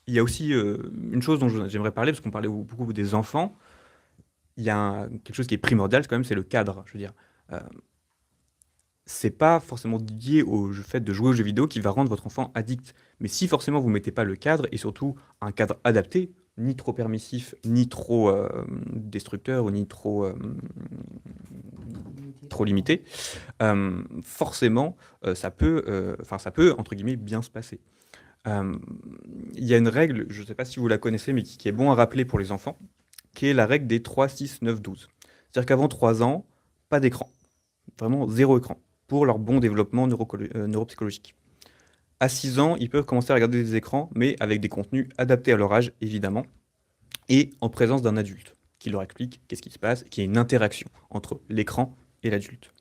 S1: Il y a aussi une chose dont j'aimerais parler, parce qu'on parlait beaucoup des enfants. Il y a quelque chose qui est primordial quand même, c'est le cadre. Je veux dire, euh, c'est pas forcément lié au fait de jouer aux jeux vidéo qui va rendre votre enfant addict. Mais si forcément vous mettez pas le cadre, et surtout un cadre adapté, ni trop permissif, ni trop destructeur, ou ni trop limité, forcément, ça peut, entre guillemets, bien se passer. Euh, Il y a une règle, je ne sais pas si vous la connaissez, mais qui est bon à rappeler pour les enfants, qui est la règle des 3, 6, 9, 12. C'est-à-dire qu'avant 3 ans, pas d'écran. Vraiment zéro écran pour leur bon développement neuropsychologique. À 6 ans, ils peuvent commencer à regarder des écrans, mais avec des contenus adaptés à leur âge, évidemment, et en présence d'un adulte qui leur explique qu'est-ce qui se passe, qu'il y a une interaction entre l'écran et l'adulte.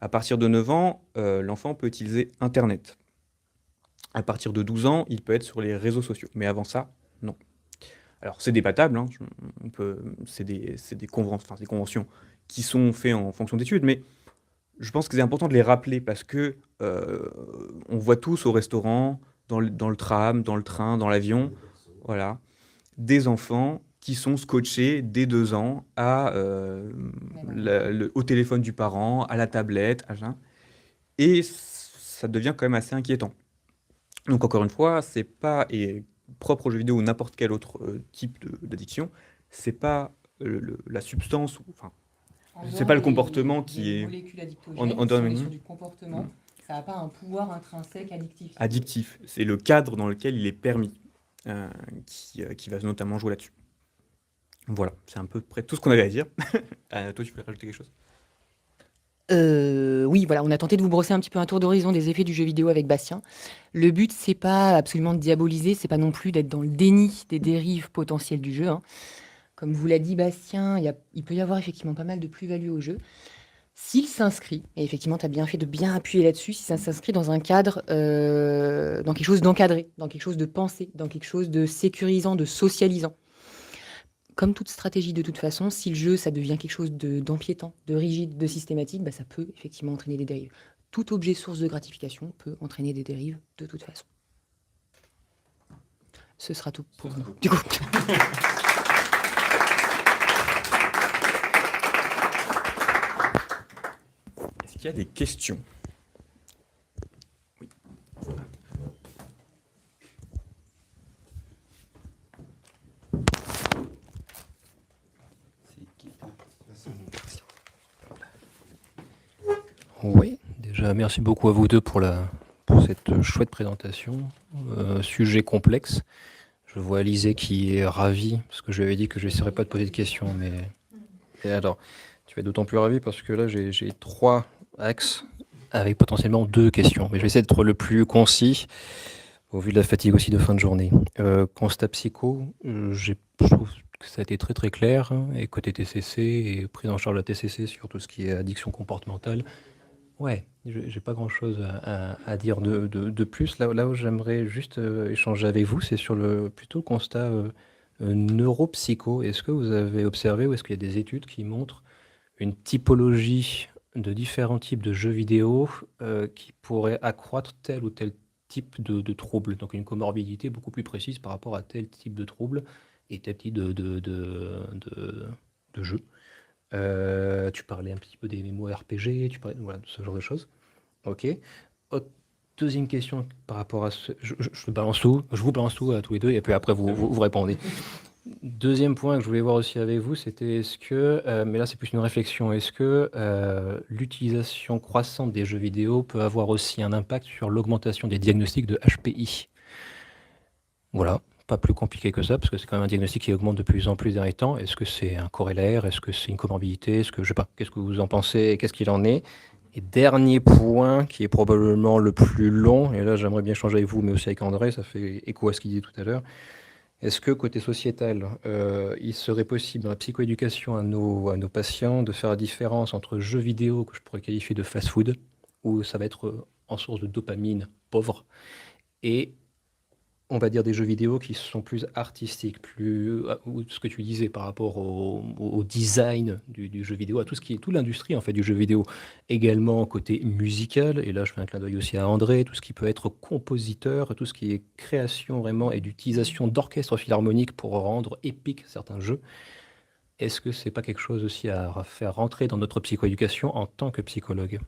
S1: À partir de 9 ans, l'enfant peut utiliser Internet. À partir de 12 ans, il peut être sur les réseaux sociaux. Mais avant ça, non. Alors, c'est débattable, hein, c'est des conventions qui sont faites en fonction d'études, mais je pense que c'est important de les rappeler parce que on voit tous au restaurant, dans le tram, dans le train, dans l'avion, voilà, des enfants qui sont scotchés dès 2 ans au téléphone du parent, à la tablette, et ça devient quand même assez inquiétant. Donc encore une fois, c'est pas propre aux jeux vidéo ou n'importe quel autre type d'addiction, c'est pas la substance, enfin, c'est pas le comportement qui est
S3: molécules addictogènes,
S1: en
S3: si on est
S1: domaine
S3: sur du comportement, ça n'a pas un pouvoir intrinsèque addictif.
S1: addictif. C'est le cadre dans lequel il est permis qui va notamment jouer là-dessus. Voilà, c'est à peu près tout ce qu'on avait à dire. Toi, tu voulais rajouter quelque chose?
S3: Oui, voilà, on a tenté de vous brosser un petit peu un tour d'horizon des effets du jeu vidéo avec Bastien. Le but, c'est pas absolument de diaboliser, c'est pas non plus d'être dans le déni des dérives potentielles du jeu, hein. Comme vous l'a dit Bastien, il peut y avoir effectivement pas mal de plus-value au jeu. S'il s'inscrit, et effectivement, tu as bien fait de bien appuyer là-dessus, si ça s'inscrit dans un cadre, dans quelque chose d'encadré, dans quelque chose de pensé, dans quelque chose de sécurisant, de socialisant. Comme toute stratégie de toute façon, si le jeu, ça devient quelque chose d'empiétant, de rigide, de systématique, bah, ça peut effectivement entraîner des dérives. Tout objet source de gratification peut entraîner des dérives de toute façon. Ce sera tout pour nous. Du coup.
S1: Est-ce qu'il y a des questions? Oui.
S4: Oui, déjà merci beaucoup à vous deux pour cette chouette présentation. Sujet complexe. Je vois Alizé qui est ravie, parce que je lui avais dit que je n'essaierais pas de poser de questions, mais... Et alors, tu vas être d'autant plus ravie parce que là j'ai 3 axes avec potentiellement 2 questions. Mais je vais essayer d'être le plus concis, au vu de la fatigue aussi de fin de journée. Constat psycho, je trouve que ça a été très très clair, hein, et côté TCC, et prise en charge de la TCC sur tout ce qui est addiction comportementale. Ouais, j'ai pas grand-chose à dire de plus. Là où j'aimerais juste échanger avec vous, c'est sur plutôt le constat Neuropsycho, est-ce que vous avez observé ou est-ce qu'il y a des études qui montrent une typologie de différents types de jeux vidéo qui pourraient accroître tel ou tel type de trouble? Donc une comorbidité beaucoup plus précise par rapport à tel type de trouble et tel type de jeu. Tu parlais un petit peu des MMORPG, tu parlais voilà, de ce genre de choses. Ok. Autre- Deuxième question par rapport à ce. Je balance tout, je vous balance tout à tous les deux et puis après vous répondez. Deuxième point que je voulais voir aussi avec vous, c'était est-ce que, mais là c'est plus une réflexion, est-ce que l'utilisation croissante des jeux vidéo peut avoir aussi un impact sur l'augmentation des diagnostics de HPI? Voilà, pas plus compliqué que ça, parce que c'est quand même un diagnostic qui augmente de plus en plus ces derniers temps. Est-ce que c'est un corrélaire? Est-ce que c'est une comorbidité? Est-ce que, je sais pas, qu'est-ce que vous en pensez? Et qu'est-ce qu'il en est? Et dernier point, qui est probablement le plus long, et là j'aimerais bien changer avec vous, mais aussi avec André, ça fait écho à ce qu'il disait tout à l'heure. Est-ce que côté sociétal, il serait possible dans la psychoéducation à nos patients de faire la différence entre jeux vidéo, que je pourrais qualifier de fast-food, où ça va être en source de dopamine pauvre, et on va dire des jeux vidéo qui sont plus artistiques, plus ou ce que tu disais par rapport au design du jeu vidéo, à tout ce qui est toute l'industrie en fait du jeu vidéo, également côté musical. Et là, je fais un clin d'œil aussi à André, tout ce qui peut être compositeur, tout ce qui est création vraiment et d'utilisation d'orchestre philharmonique pour rendre épique certains jeux. Est-ce que c'est pas quelque chose aussi à faire rentrer dans notre psychoéducation en tant que psychologue?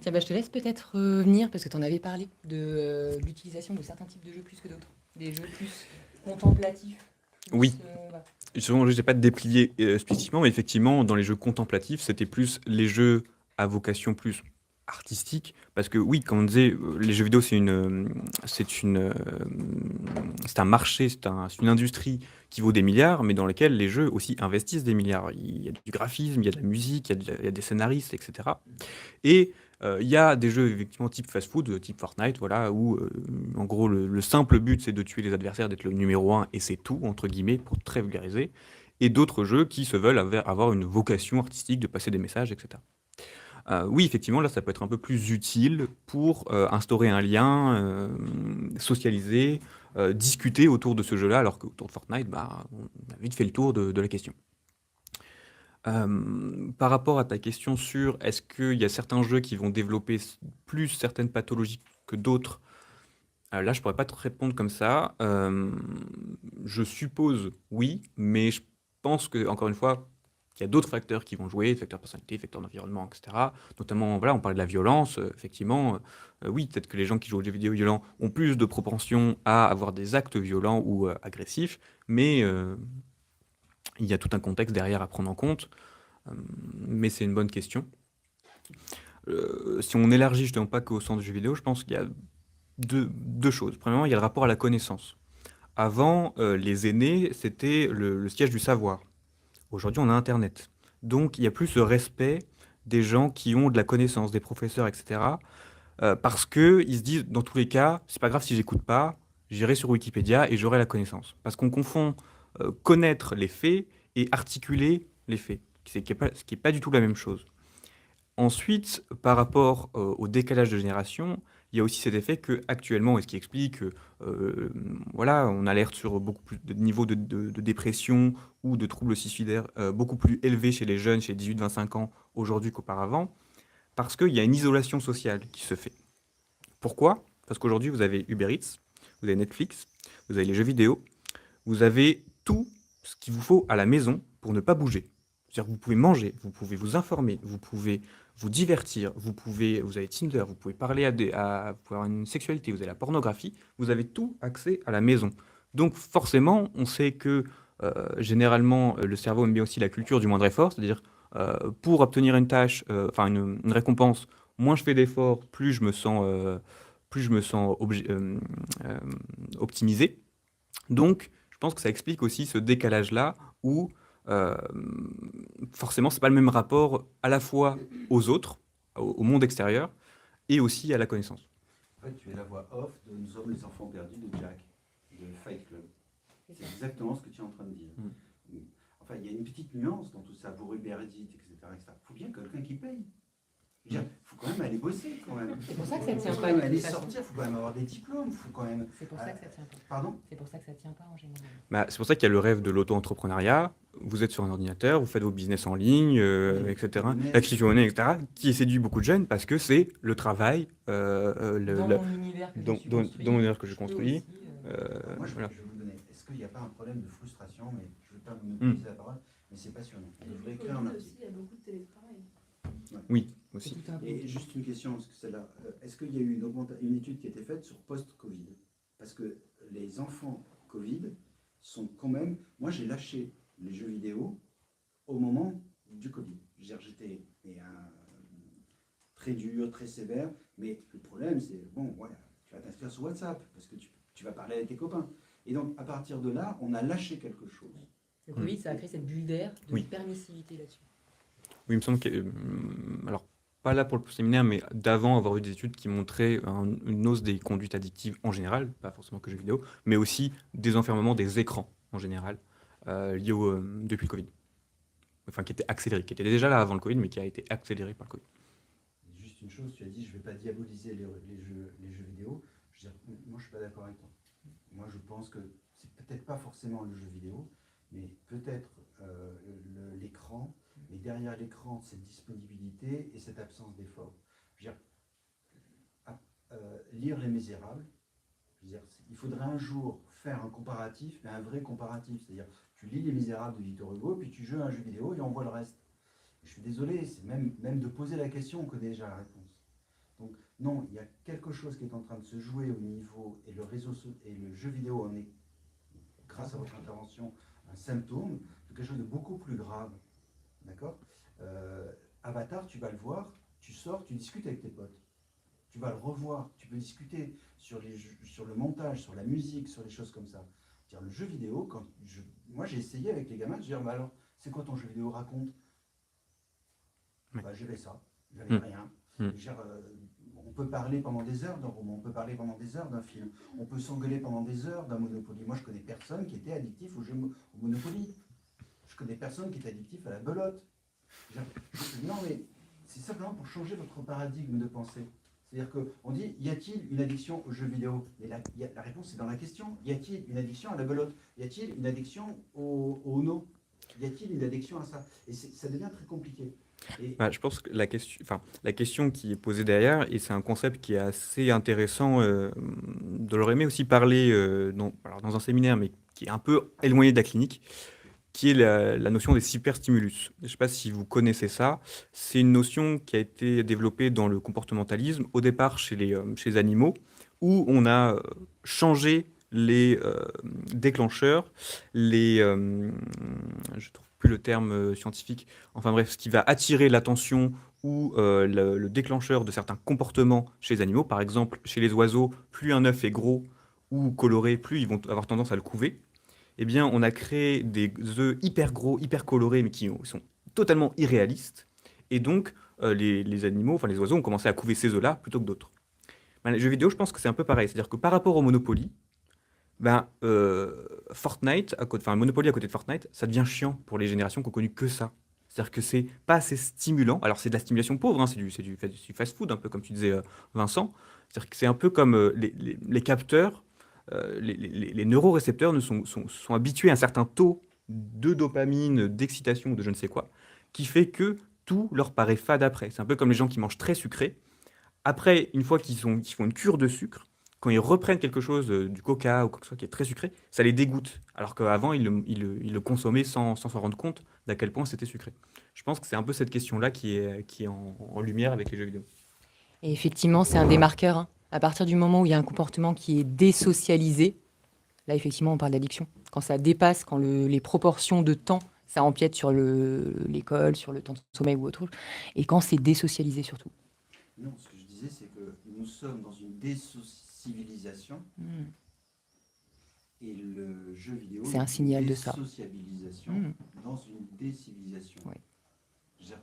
S3: Tiens, bah, je te laisse peut-être revenir parce que tu en avais parlé de l'utilisation de certains types de jeux plus que d'autres. Des jeux plus contemplatifs. Plus,
S1: Oui.
S3: voilà.
S1: Justement, je n'ai pas déplié spécifiquement, mais effectivement, dans les jeux contemplatifs, c'était plus les jeux à vocation plus artistique, parce que oui, comme on disait, les jeux vidéo, c'est un marché, c'est une industrie qui vaut des milliards, mais dans lesquels les jeux aussi investissent des milliards. Il y a du graphisme, il y a de la musique, il y a des scénaristes, etc. Et il y a des jeux effectivement type fast-food, type Fortnite, voilà, où en gros le simple but c'est de tuer les adversaires, d'être le numéro un et c'est tout, entre guillemets, pour très vulgariser. Et d'autres jeux qui se veulent avoir une vocation artistique, de passer des messages, etc. Oui, effectivement, là, ça peut être un peu plus utile pour instaurer un lien, socialiser, discuter autour de ce jeu-là, alors qu'autour de Fortnite, bah, on a vite fait le tour de la question. Par rapport à ta question sur est-ce qu'il y a certains jeux qui vont développer plus certaines pathologies que d'autres, là, je pourrais pas te répondre comme ça. Je suppose oui, mais je pense que encore une fois, il y a d'autres facteurs qui vont jouer, facteurs personnalité, facteurs d'environnement, etc. Notamment, voilà, on parlait de la violence, effectivement. Oui, peut-être que les gens qui jouent aux jeux vidéo violents ont plus de propension à avoir des actes violents ou agressifs, mais il y a tout un contexte derrière à prendre en compte. Mais c'est une bonne question. Si on élargit justement pas qu'au sens du jeu vidéo, je pense qu'il y a deux choses. Premièrement, il y a le rapport à la connaissance. Avant, les aînés, c'était le siège du savoir. Aujourd'hui, on a Internet. Donc, il y a plus ce respect des gens qui ont de la connaissance, des professeurs, etc. Parce qu'ils se disent, dans tous les cas, c'est pas grave si j'écoute pas, j'irai sur Wikipédia et j'aurai la connaissance. Parce qu'on confond connaître les faits et articuler les faits, ce qui est pas du tout la même chose. Ensuite, par rapport au décalage de génération, il y a aussi cet effet que actuellement, et ce qui explique que voilà, on alerte sur beaucoup plus de niveaux de dépression ou de troubles suicidaires beaucoup plus élevés chez les jeunes, chez 18-25 ans aujourd'hui qu'auparavant, parce qu'il y a une isolation sociale qui se fait. Pourquoi? Parce qu'aujourd'hui, vous avez Uber Eats, vous avez Netflix, vous avez les jeux vidéo, vous avez tout ce qu'il vous faut à la maison pour ne pas bouger. C'est-à-dire que vous pouvez manger, vous pouvez vous informer, vous pouvez vous divertir, vous avez Tinder, vous pouvez parler vous pouvez avoir une sexualité, vous avez la pornographie, vous avez tout accès à la maison. Donc forcément, on sait que généralement, le cerveau aime bien aussi la culture du moindre effort, c'est-à-dire pour obtenir une tâche, enfin une récompense, moins je fais d'efforts, plus je me sens euh, optimisé. Donc, je pense que ça explique aussi ce décalage-là où euh, forcément, c'est pas le même rapport à la fois aux autres, au monde extérieur, et aussi à la connaissance.
S2: En fait, tu es la voix off de Nous sommes les enfants perdus de Jack, de Fight Club. C'est exactement ce que tu es en train de dire. Enfin, il y a une petite nuance dans tout ça, pour Uber Eats, etc. Il faut bien quelqu'un qui paye. Il faut quand même aller bosser quand même.
S3: C'est pour ça que ça
S2: Il
S3: tient
S2: faut
S3: pas.
S2: quand même
S3: de
S2: aller
S3: toute façon.
S2: sortir, il faut quand même avoir des diplômes, il faut quand même.
S3: C'est pour ça que ça tient pas.
S2: Pardon?
S3: C'est pour ça que ça tient pas en général.
S1: Bah, c'est pour ça qu'il y a le rêve de l'auto-entrepreneuriat. Vous êtes sur un ordinateur, vous faites vos business en ligne,
S2: Oui,
S1: etc.
S2: mais-
S1: La crypto-monnaie, etc. Qui séduit beaucoup de jeunes parce que c'est le travail,
S3: Dans mon univers que je me suis construit,
S1: dans l'univers que je
S3: je peux
S1: construis.
S3: aussi,
S2: Moi, je
S1: Voilà.
S2: vais vous donner. Est-ce qu'il n'y a pas un problème de frustration? Mais je ne veux pas monopoliser la parole, mais c'est passionnant. On devrait écrire un
S5: Covid
S2: article.
S5: aussi, il y a beaucoup de télétravail.
S1: Oui,
S3: c'est
S1: aussi.
S3: tout un peu.
S2: Et juste une question, parce que celle-là, est-ce qu'il y a eu une étude qui a été faite sur post-Covid? Parce que les enfants Covid sont quand même... Moi, j'ai lâché les jeux vidéo au moment du Covid. Je veux dire, j'étais très dur, très sévère, mais le problème, c'est, bon, voilà, tu vas t'inscrire sur WhatsApp, parce que tu vas parler avec tes copains. Et donc, à partir de là, on a lâché quelque chose.
S3: Le Covid, ça a créé cette bulle d'air de
S1: Oui.
S3: permissivité là-dessus.
S1: Oui, il me semble que, alors pas là pour le séminaire, mais d'avant avoir eu des études qui montraient une hausse des conduites addictives en général, pas forcément que jeux vidéo, mais aussi des enfermements des écrans en général, liés depuis le Covid. Enfin, qui était accéléré, qui était déjà là avant le Covid, mais qui a été accéléré par le Covid.
S2: Juste une chose, tu as dit, je ne vais pas diaboliser les jeux vidéo. Je veux dire, moi, je ne suis pas d'accord avec toi. Moi, je pense que c'est peut-être pas forcément le jeu vidéo, mais peut-être l'écran, mais derrière l'écran, cette disponibilité et cette absence d'effort. Je veux dire, lire Les Misérables, je veux dire, il faudrait un jour faire un comparatif, mais un vrai comparatif. C'est-à-dire, tu lis Les Misérables de Victor Hugo, puis tu joues à un jeu vidéo et on voit le reste. Je suis désolé, c'est même de poser la question, on connaît déjà la réponse. Donc non, il y a quelque chose qui est en train de se jouer au niveau, et le jeu vidéo en est, grâce à votre intervention, un symptôme de quelque chose de beaucoup plus grave. D'accord? Avatar, tu vas le voir, tu sors, tu discutes avec tes potes. Tu vas le revoir, tu peux discuter sur le montage, sur la musique, sur les choses comme ça. C'est-à-dire, le jeu vidéo, moi j'ai essayé avec les gamins de dire, bah alors, c'est quoi ton jeu vidéo, raconte?
S1: Ouais.
S2: Bah, j'avais ça, j'avais rien.
S1: Mm.
S2: Je veux dire, on peut parler pendant des heures d'un roman, on peut parler pendant des heures d'un film, on peut s'engueuler pendant des heures d'un Monopoly. Moi, je connais personne qui était addictif au Monopoly. Je connais personne qui est addictif à la belote. Non, mais c'est simplement pour changer votre paradigme de pensée. C'est-à-dire qu'on dit, y a-t-il une addiction aux jeux vidéo? Mais la réponse est dans la question. Y a-t-il une addiction à la belote? Y a-t-il une addiction au Uno? Y a-t-il une addiction à ça? Et ça devient très compliqué. Et
S1: Bah, je pense que la question qui est posée derrière, et c'est un concept qui est assez intéressant, de leur aimer aussi parler alors dans un séminaire, mais qui est un peu éloigné de la clinique, qui est la notion des cyperstimulus. Je ne sais pas si vous connaissez ça. C'est une notion qui a été développée dans le comportementalisme, au départ chez les animaux, où on a changé les déclencheurs, je ne trouve plus le terme scientifique, enfin bref, ce qui va attirer l'attention ou le déclencheur de certains comportements chez les animaux. Par exemple, chez les oiseaux, plus un œuf est gros ou coloré, plus ils vont avoir tendance à le couver. Eh bien, on a créé des œufs hyper gros, hyper colorés, mais qui sont totalement irréalistes. Et donc, les animaux, enfin les oiseaux, ont commencé à couver ces œufs-là plutôt que d'autres. Ben, les jeux vidéo, je pense que c'est un peu pareil. C'est-à-dire que par rapport au Monopoly, Fortnite, Monopoly à côté de Fortnite, ça devient chiant pour les générations qui ont connu que ça. C'est-à-dire que c'est pas assez stimulant. Alors, c'est de la stimulation pauvre, hein, c'est du fast-food, un peu comme tu disais, Vincent. C'est-à-dire que c'est un peu comme les capteurs. Les neurorécepteurs sont habitués à un certain taux de dopamine, d'excitation, de je ne sais quoi, qui fait que tout leur paraît fade après. C'est un peu comme les gens qui mangent très sucré. Après, une fois qu'ils font une cure de sucre, quand ils reprennent quelque chose, du coca ou quoi que ce soit qui est très sucré, ça les dégoûte. Alors qu'avant, ils le consommaient sans s'en rendre compte d'à quel point c'était sucré. Je pense que c'est un peu cette question-là qui est en lumière avec les jeux vidéo.
S3: Et effectivement, c'est un des marqueurs, hein. À partir du moment où il y a un comportement qui est désocialisé, là, effectivement, on parle d'addiction. Quand ça dépasse, quand les proportions de temps, ça empiète sur l'école, sur le temps de sommeil ou autre chose, et quand c'est désocialisé surtout.
S2: non, ce que je disais, c'est que nous sommes dans une désocialisation et le jeu vidéo
S3: C'est un signal de ça.
S2: Désociabilisation dans une décivilisation.
S3: Oui.
S2: Je veux dire,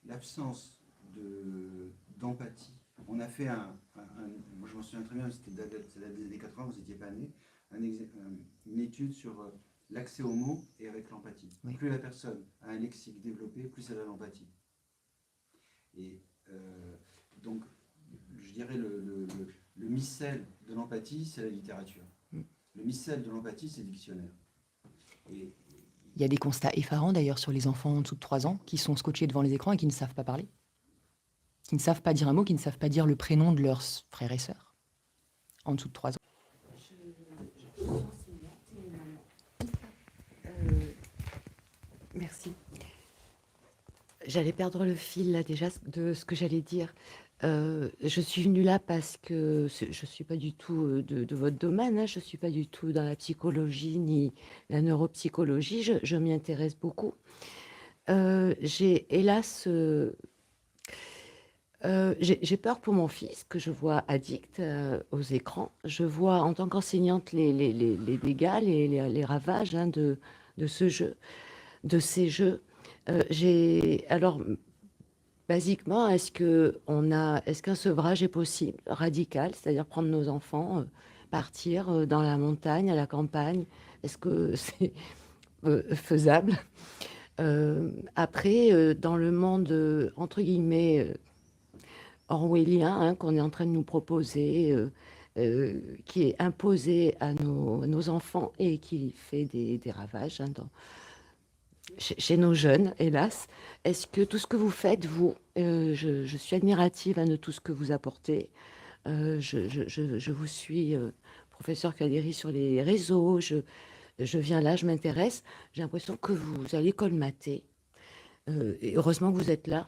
S2: l'absence d'empathie. On a fait moi je m'en souviens très bien, c'est la des années 80, vous n'étiez pas né, une étude sur l'accès aux mots et avec l'empathie.
S3: Oui.
S2: Plus la personne a un lexique développé, plus elle a l'empathie. Et donc, je dirais le missel de l'empathie, c'est la littérature. Le missel de l'empathie, c'est le dictionnaire. Et
S3: Il y a des constats effarants d'ailleurs sur les enfants en dessous de 3 ans qui sont scotchés devant les écrans et qui ne savent pas parler, qui ne savent pas dire un mot, qui ne savent pas dire le prénom de leurs frères et sœurs en dessous de 3 ans.
S5: Je suis enseignante et maman. Merci. J'allais perdre le fil là déjà de ce que j'allais dire. Je suis venue là parce que je ne suis pas du tout de votre domaine, hein. Je ne suis pas du tout dans la psychologie ni la neuropsychologie. Je m'y intéresse beaucoup. J'ai hélas, j'ai peur pour mon fils que je vois addict aux écrans. Je vois en tant qu'enseignante les dégâts, les ravages, hein, de ce jeu, de ces jeux. Alors, basiquement, est-ce qu'un sevrage est possible, radical, c'est-à-dire prendre nos enfants, partir dans la montagne, à la campagne? Est-ce que c'est faisable? Après, dans le monde, entre guillemets, orwellien, hein, qu'on est en train de nous proposer, qui est imposé à nos enfants et qui fait des ravages, hein, chez nos jeunes, hélas. Est-ce que tout ce que vous faites, vous, je suis admirative, hein, de tout ce que vous apportez. Je vous suis, professeur Kaderi, sur les réseaux. Je viens là, je m'intéresse. J'ai l'impression que vous allez colmater. Et heureusement que vous êtes là.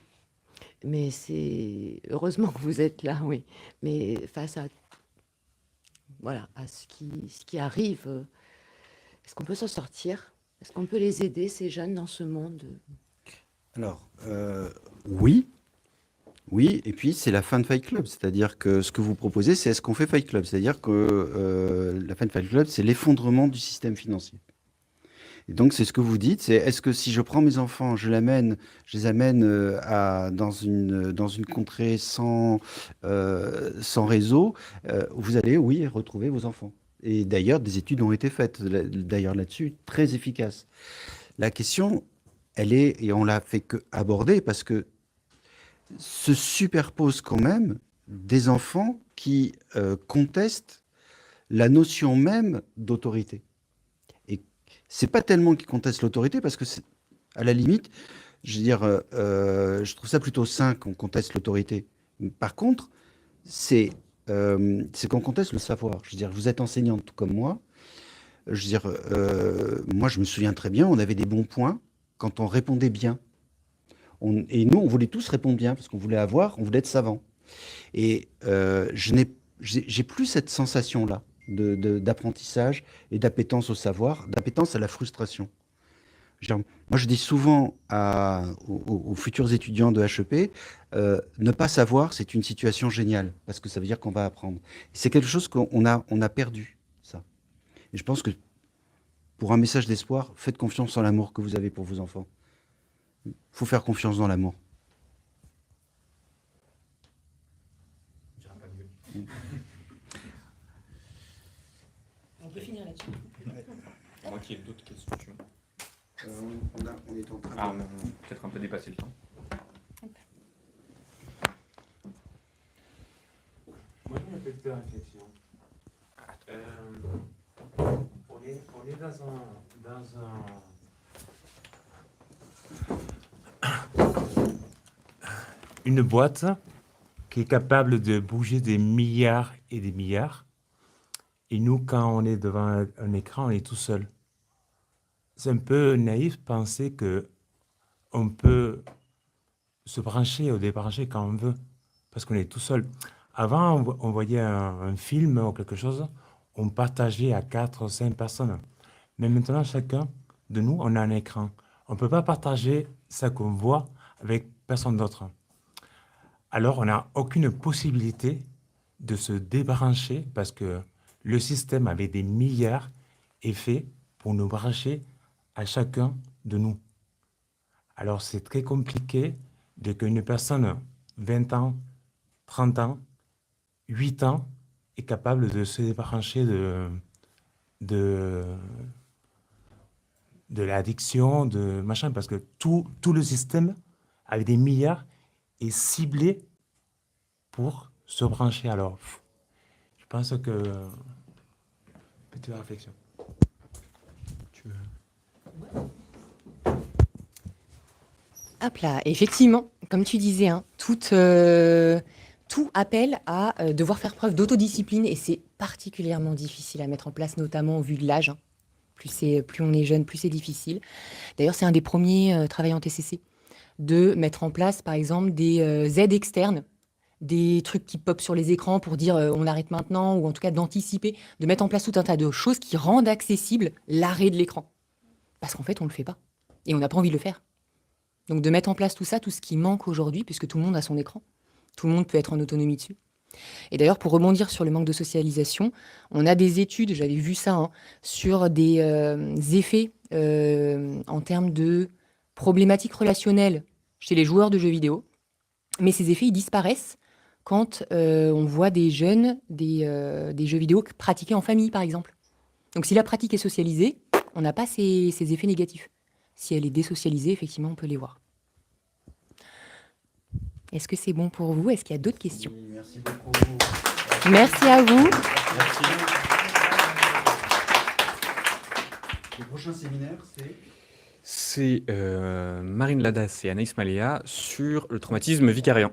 S5: Mais c'est heureusement que vous êtes là, oui. Mais face à, voilà, à ce qui arrive, est-ce qu'on peut s'en sortir? Est-ce qu'on peut les aider, ces jeunes, dans ce monde?
S2: alors, oui. Oui, et puis c'est la fin de Fight Club, c'est-à-dire que ce que vous proposez, c'est est-ce qu'on fait Fight Club? C'est-à-dire que la fin de Fight Club, c'est l'effondrement du système financier. Et donc, c'est ce que vous dites, c'est est-ce que si je prends mes enfants, je les amène dans une contrée sans réseau, vous allez, oui, retrouver vos enfants. Et d'ailleurs, des études ont été faites, d'ailleurs là-dessus, très efficaces. La question, elle est, et on l'a fait que aborder, parce que se superposent quand même des enfants qui contestent la notion même d'autorité. Et c'est pas tellement qu'ils contestent l'autorité, parce que à la limite, je veux dire, je trouve ça plutôt sain qu'on conteste l'autorité. Par contre, c'est qu'on conteste le savoir. Je veux dire, vous êtes enseignante tout comme moi. Je veux dire, moi, je me souviens très bien, on avait des bons points quand on répondait bien. Et nous, on voulait tous répondre bien, parce qu'on voulait être savant. Et j'ai plus cette sensation-là d'apprentissage et d'appétence au savoir, d'appétence à la frustration. Moi, je dis souvent aux futurs étudiants de HEP, ne pas savoir, c'est une situation géniale, parce que ça veut dire qu'on va apprendre. C'est quelque chose qu'on a perdu, ça. Et je pense que pour un message d'espoir, faites confiance en l'amour que vous avez pour vos enfants. Il faut faire confiance dans l'amour.
S3: On peut finir là-dessus.
S1: Moi qui ai d'autres questions.
S2: On est en train de...
S1: Ah, on a peut-être un peu dépassé le temps.
S6: Moi, j'ai une petite réflexion. On est une boîte qui est capable de bouger des milliards et des milliards. Et nous, quand on est devant un écran, on est tout seul. C'est un peu naïf de penser qu'on peut se brancher ou débrancher quand on veut, parce qu'on est tout seul. Avant, on voyait un film ou quelque chose, on partageait à 4 ou 5 personnes. Mais maintenant, chacun de nous, on a un écran. On ne peut pas partager ça qu'on voit avec personne d'autre. Alors, on n'a aucune possibilité de se débrancher parce que le système avec des milliards est fait pour nous brancher à chacun de nous. Alors, c'est très compliqué de qu'une personne, 20 ans, 30 ans, 8 ans, est capable de se débrancher de l'addiction, de machin, parce que tout le système, avec des milliards, est ciblé pour se brancher. Alors, je pense que... Petite réflexion. Tu veux-
S3: Hop là, effectivement, comme tu disais, hein, tout appelle à devoir faire preuve d'autodiscipline et c'est particulièrement difficile à mettre en place, notamment au vu de l'âge, hein. Plus on est jeune, plus c'est difficile. D'ailleurs, c'est un des premiers travails en TCC, de mettre en place, par exemple, des aides externes, des trucs qui popent sur les écrans pour dire on arrête maintenant, ou en tout cas d'anticiper, de mettre en place tout un tas de choses qui rendent accessible l'arrêt de l'écran. Parce qu'en fait, on ne le fait pas. Et on n'a pas envie de le faire. Donc de mettre en place tout ça, tout ce qui manque aujourd'hui, puisque tout le monde a son écran. Tout le monde peut être en autonomie dessus. Et d'ailleurs, pour rebondir sur le manque de socialisation, on a des études, j'avais vu ça, hein, sur des effets en termes de problématiques relationnelles chez les joueurs de jeux vidéo. Mais ces effets, ils disparaissent quand on voit des jeunes, des jeux vidéo pratiqués en famille, par exemple. Donc si la pratique est socialisée, on n'a pas ces effets négatifs. Si elle est désocialisée, effectivement, on peut les voir. Est-ce que c'est bon pour vous? Est-ce qu'il y a d'autres questions?
S2: Oui, merci beaucoup.
S3: Merci à vous.
S2: Merci. Le prochain séminaire, c'est
S1: C'est Marine Ladas et Anaïs Maléa sur le traumatisme vicariant.